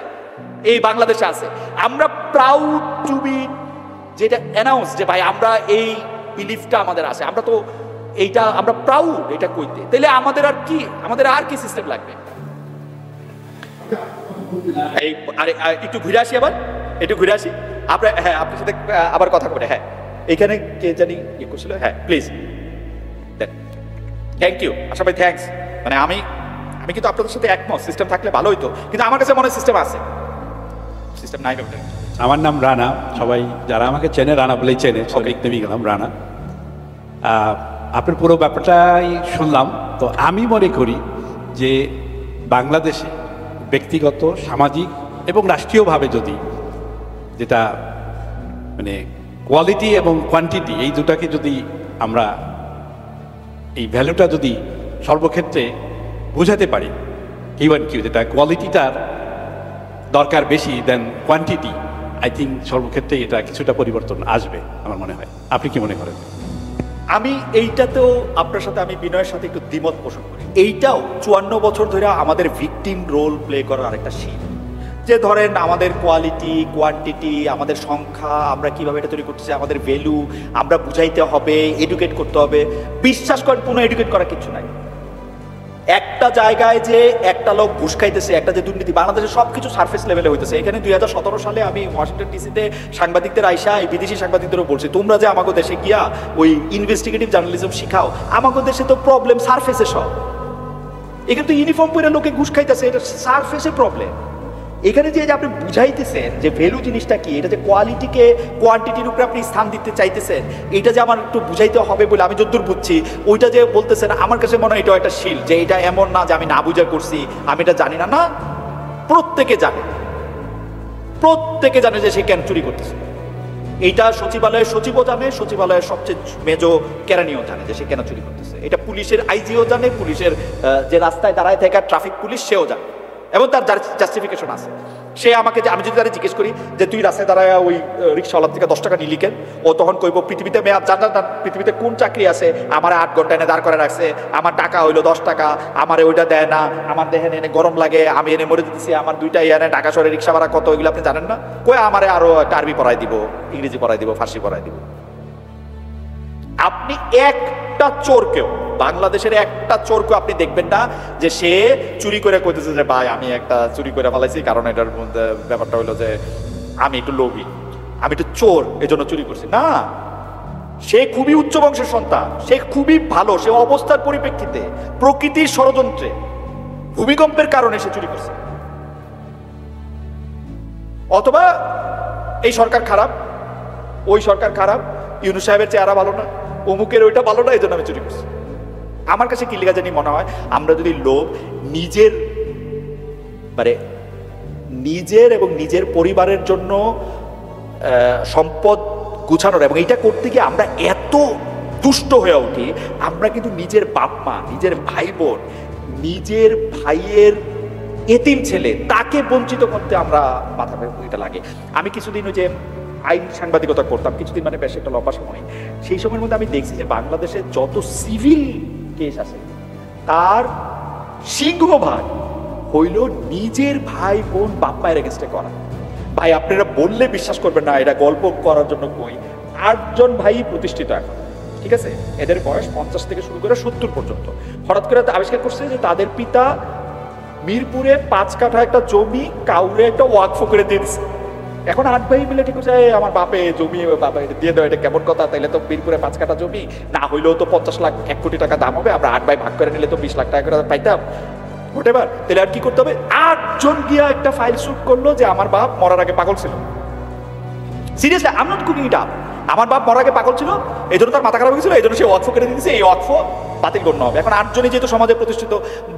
এই বাংলাদেশে আছে। আমরা প্রাউড টু বি যেটা অ্যানাউন্স যে ভাই আমরা এই বিলিফটা আমাদের আছে, আমরা তো এইটা আমরা প্রাউড এটা কইতে। তাহলে আমাদের আর কি সিস্টেম লাগবে? এই আরে একটু ঘুরে আসি, আবার একটু ঘুরে আসি। আপনার হ্যাঁ আপনার সাথে আবার কথা বলে। হ্যাঁ এখানে কে জানি ইয়ে করছিল, হ্যাঁ প্লিজ দেন। থ্যাংক ইউ আশা ভাই, থ্যাংকস। মানে আমি কিন্তু আপনাদের সাথে একমত, সিস্টেম থাকলে ভালো হইতো, কিন্তু আমার কাছে মনে হয় সিস্টেম আছে, সিস্টেম নাই ব্যাপারটা। আমার নাম রানা, সবাই যারা আমাকে চেনে রানা বলেই চেনে, সব নিকনেমই গেলাম রানা। আপনার পুরো ব্যাপারটাই শুনলাম, তো আমি মনে করি যে বাংলাদেশে ব্যক্তিগত, সামাজিক এবং রাষ্ট্রীয়ভাবে যদি যেটা মানে কোয়ালিটি এবং কোয়ান্টিটি এই দুটাকে যদি আমরা এই ভ্যালুটা যদি সর্বক্ষেত্রে বোঝাতে পারি, কিউ যেটা কোয়ালিটিটার দরকার বেশি দেন কোয়ান্টিটি, আই থিঙ্ক সর্বক্ষেত্রে এটা কিছুটা পরিবর্তন আসবে আমার মনে হয়। আপনি কি মনে করেন? আমি এইটাতেও আপনার সাথে আমি বিনয়ের সাথে একটু দ্বিমত পোষণ করি। এইটাও 54 বছর ধরে আমাদের ভিকটিম রোল প্লে করার আরেকটা শিল, যে ধরেন আমাদের কোয়ালিটি, কোয়ান্টিটি, আমাদের সংখ্যা, আমরা কিভাবে এটা তৈরি করতেছি, আমাদের ভ্যালু আমরা বুঝাইতে হবে, এডুকেট করতে হবে। বিশ্বাস করেন কোনো এডুকেট করার কিছু নাই। একটা জায়গায় যে একটা লোক ঘুষ খাইতেছে, একটা যে দুর্নীতি, বাংলাদেশে সবকিছু সারফেস লেভেলে হইতেছে। এখানে 2017 সালে আমি ওয়াশিংটন ডিসিতে সাংবাদিকদের আইসা, এই বিদেশি সাংবাদিকদেরও বলছি, তোমরা যে আমাকে দেশে গিয়া ওই ইনভেস্টিগেটিভ জার্নালিজম শিখাও, আমাকে দেশে তো প্রবলেম সারফেসে সব। এখানে তো ইউনিফর্ম পরে লোকে ঘুষ খাইতেছে, এটা সারফেসে প্রবলেম। এখানে যে আপনি বুঝাইতেছেন যে ভ্যালু জিনিসটা কি, এটা যে কোয়ালিটিকে কোয়ান্টিটির উপরে আপনি স্থান দিতে চাইতেছেন, এটা যে আমার একটু বুঝাইতে হবে বলে আমি যতদূর বুঝছি, ওইটা যে বলতেছেন আমার কাছে মনে হয় এটা একটা শিল, যে এটা এমন না যে আমি না বুঝা করছি, আমি এটা জানি না। না, প্রত্যেকে জানে যে সে কেন চুরি করতেছে। এইটা সচিবালয়ের সচিবও জানে, সচিবালয়ের সবচেয়ে মেজো কেরানিও জানে যে সে কেন চুরি করতেছে। এটা পুলিশের আইজিও জানে, পুলিশের যে রাস্তায় দাঁড়ায় থাকা ট্রাফিক পুলিশ সেও জানে, এবং তার জাস্টিফিকেশন আছে। সে আমাকে, আমি যদি তারা জিজ্ঞেস করি যে তুই রাস্তায় দাঁড়ায় ওই রিক্সাওয়ালার থেকে 10 টাকা নিলি কেন, ও তখন কইব পৃথিবীতে মেয়াদ জান না, পৃথিবীতে কোন চাকরি আছে আমার 8 ঘন্টা এনে দাঁড় করে রাখছে, আমার টাকা হইলো 10 টাকা, আমার ওইটা দেয় না, আমার দেহে এনে গরম লাগে, আমি এনে মরে দিতেছি, আমার 2টা এনে ঢাকা শহরে রিক্সা ভাড়া কত, ওইগুলো আপনি জানেন না? কই আমারে আরো একটা আরবি পড়াই দিব, ইংরেজি পড়াই দিব, ফার্সি পড়াই দিব। আপনি একটা চোরকেও, বাংলাদেশের একটা চোরকে আপনি দেখবেন না যে সে চুরি করে কইতেছে যে ভাই আমি একটা চুরি করে ফেলাইছি, কারণ এটার মধ্যে ব্যাপারটা হলো যে আমি একটু লোভী, আমি একটু চোর, এই জন্য চুরি করছি। না, সে খুবই উচ্চ বংশের সন্তান, সে খুবই ভালো, সে অবস্থার পরিপ্রেক্ষিতে, প্রকৃতির ষড়যন্ত্রে, ভূমিকম্পের কারণে সে চুরি করছে। অথবা এই সরকার খারাপ, ওই সরকার খারাপ, ইউনূস সাহেবের চেহারা ভালো না, অমুকের ওইটা ভালো না, এই জন্য আমি চুরি করছি। আমার কাছে কি লেখা জানি মনে হয়, আমরা যদি লোভ নিজের মানে নিজের এবং নিজের পরিবারের জন্য সম্পদ গুছানোর, এবং এইটা করতে গিয়ে আমরা এত দুষ্ট হয়ে উঠি, আমরা কিন্তু নিজের বাপ মা, নিজের ভাই বোন, নিজের ভাইয়ের এতিম ছেলে, তাকে বঞ্চিত করতে আমরা মাথা এটা লাগে। আমি কিছুদিন ওই যে আইন সাংবাদিকতা করতাম কিছুদিন, মানে বেশ একটা লম্বা সময়। সেই সময়ের মধ্যে আমি দেখছি যে বাংলাদেশে যত সিভিল কেস আছে তার সিংহভাগ হইল নিজের ভাই বোন বাপ মায়ের এগেন্স্টে করা। ভাই আপনারা বললে বিশ্বাস করবেন না, এটা গল্প করার জন্য কই, 8 জন ভাই প্রতিষ্ঠিত এখন, ঠিক আছে, এদের বয়স 50 থেকে শুরু করে 70 পর্যন্ত। হঠাৎ করে আবিষ্কার করছে যে তাদের পিতা মিরপুরে 5 কাঠা একটা জমি কাউরে একটা ওয়াকফ করে দিয়ে দিচ্ছে। এখন 8 ভাই মিলে ঠিক আছে, আমার বাপে জমি বাবা দিয়ে দেয়, এটা কেমন কথা? তাইলে তো মিরপুরে 5 কাঠা জমি না হইলেও তো 50 লাখ 1 কোটি টাকা দাম হবে, আমরা 8 ভাই ভাগ করে নিলে তো 20 লাখ টাকা করে পাইতাম, হোটেবার। তাহলে আর কি করতে হবে? 8 জন গিয়া একটা ফাইল শুট করলো যে আমার বাপ মরার আগে পাগল ছিল। Seriously, I am not cooking it up. আমার বাপ মরার আগে পাগল ছিল, এই জন্য তার মাথা খারাপ হয়েছিল, এই জন্য সে ওয়াকফ করে দিয়েছে, এই ওয়াকফ বাতিল করতে হবে। এখন 8 জনই যেহেতু সমাজে প্রতিষ্ঠিত,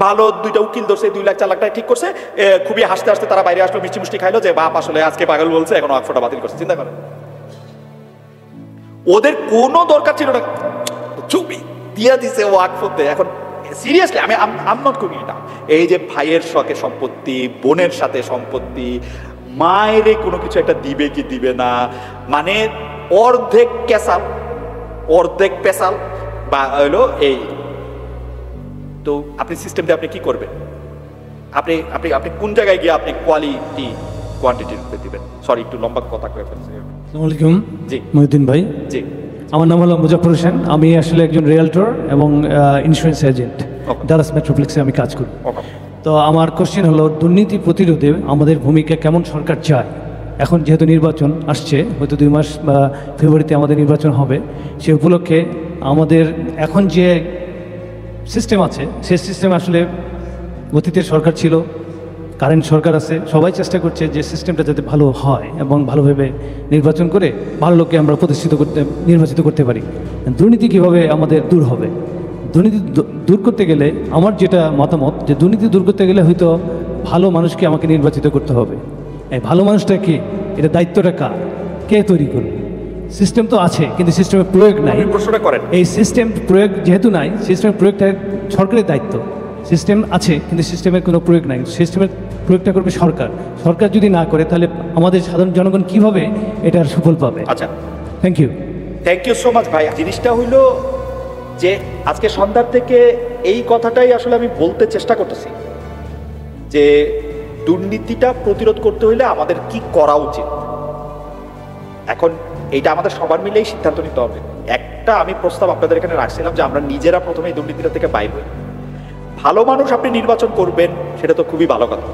ভালো 2টা উকিল ধরছে, 2 লাখ 4 লাখ টাকা ঠিক করছে, খুবই হাসতে হাসতে তারা বাইরে আসলো, মিষ্টি মুষ্টি খাইলো যে বাপ আসলে আজকে পাগল বলছে, এখন ওয়াকফটা বাতিল করছে। চিন্তা করেন, ওদের কোনো দরকার ছিল না, জমি দিয়া দিছে ওয়াকফতে। এখন সিরিয়াসলি আমি আম নট করি এটা। এই যে ভাইয়ের শখে সম্পত্তি, বোনের সাথে সম্পত্তি, মায়েরে কোনো কিছু একটা দিবে কি দিবে না, মানে অর্ধেক ক্যাসাল অর্ধেক পেশাল বা হলো এই। তো আপনি সিস্টেমটা আপনি কি করবেন? আপনি আপনি আপনি কোন জায়গায় গিয়ে আপনি কোয়ালিটি কোয়ান্টিটির উপরে দিবেন? সরি, একটু লম্বা কথা কয়ে ফেলছি। আসসালামু আলাইকুম। জি মহিউদ্দিন ভাই। জি, আমার নাম হলো মুজাফর হোসেন। আমি আসলে একজন রিয়েলটর এবং ইন্স্যুরেন্স এজেন্ট। Okay. ডালাস মেট্রোপ্লেক্সে আমি কাজ করি। ওকে। তো আমার কোশ্চেন হলো, দুর্নীতি প্রতিরোধে আমাদের ভূমিকা কেমন সরকার চায়? এখন যেহেতু নির্বাচন আসছে, হয়তো 2 মাস বা ফেব্রুয়ারিতে আমাদের নির্বাচন হবে, সে উপলক্ষে আমাদের এখন যে সিস্টেম আছে সেই সিস্টেম আসলে অতীতের সরকার ছিল, কারেন্ট সরকার আছে, সবাই চেষ্টা করছে যে সিস্টেমটা যাতে ভালো হয় এবং ভালোভাবে নির্বাচন করে ভালো লোককে আমরা নির্বাচিত করতে পারি। দুর্নীতি কীভাবে আমাদের দূর হবে? দুর্নীতি দূর করতে গেলে আমার যেটা মতামত, যে দুর্নীতি দূর করতে গেলে হয়তো ভালো মানুষকে আমাকে নির্বাচিত করতে হবে। এই ভালো মানুষটা কি, এটা দায়িত্বটা কার, কে তৈরি করবে? সিস্টেম তো আছে কিন্তু সিস্টেমের প্রয়োগ নাই। প্রশ্নটা করেন। এই সিস্টেম প্রয়োগ যেহেতু নাই, সিস্টেমের প্রয়োগটা সরকারের দায়িত্ব। সিস্টেম আছে কিন্তু সিস্টেমের কোনো প্রয়োগ নাই, সিস্টেমের প্রয়োগটা করবে সরকার। সরকার যদি না করে তাহলে আমাদের সাধারণ জনগণ কিভাবে এটার সুফল পাবে? আচ্ছা, thank you. Thank you so much ভাই। জিনিসটা হইলো যে আজকে সন্ধ্যার থেকে এই কথাটাই আসলে আমি বলতে চেষ্টা করতেছি যে দুর্নীতিটা প্রতিরোধ করতে হইলে আমাদের কি করা উচিত। এখন এইটা আমাদের সবার মিলেই সিদ্ধান্ত নিতে হবে। একটা আমি প্রস্তাব আপনাদের এখানে রাখছিলাম যে আমরা নিজেরা প্রথমে এই দুর্নীতিটা থেকে বাইর হই। ভালো মানুষ আপনি নির্বাচন করবেন, সেটা তো খুবই ভালো কথা।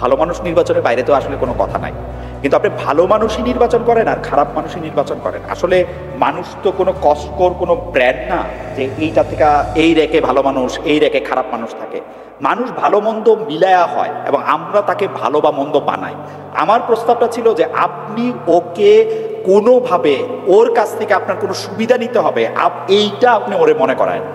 ভালো মানুষ নির্বাচনের বাইরে তো আসলে কোনো কথা নাই, কিন্তু আপনি ভালো মানুষই নির্বাচন করেন আর খারাপ মানুষই নির্বাচন করেন। আসলে মানুষ তো কোনো কস্টকোর কোনো ব্র্যান্ড না যে এইটা থেকে এই রেখে ভালো মানুষ, এই রেখে খারাপ মানুষ থাকে। মানুষ ভালো মন্দ মিলায়া হয় এবং আমরা তাকে ভালো বা মন্দ বানাই। আমার প্রস্তাবটা ছিল যে আপনি ওকে কোনোভাবে ওর কাছ থেকে আপনার কোনো সুবিধা নিতে হবে, এইটা আপনি ওরে মনে করায় না।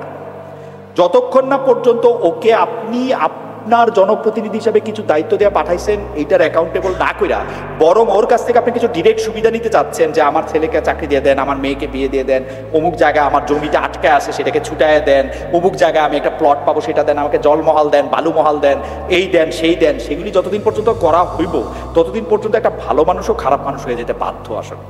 যতক্ষণ না পর্যন্ত ওকে আপনি আপনার জনপ্রতিনিধি হিসাবে কিছু দায়িত্ব দেওয়া পাঠাইছেন, এইটার অ্যাকাউন্টেবল না কইরা, বরং ওর কাছ থেকে আপনি কিছু ডিরেক্ট সুবিধা নিতে চাচ্ছেন যে আমার ছেলেকে চাকরি দিয়ে দেন, আমার মেয়েকে বিয়ে দিয়ে দেন, অমুক জায়গায় আমার জমিটা আটকে আছে সেটাকে ছুটায় দেন, অমুক জায়গায় আমি একটা প্লট পাবো সেটা দেন, আমাকে জলমহল দেন, বালুমহল দেন, এই দেন সেই দেন, সেগুলি যতদিন পর্যন্ত করা হইব ততদিন পর্যন্ত একটা ভালো মানুষও খারাপ মানুষ হয়ে যেতে বাধ্য আসলে।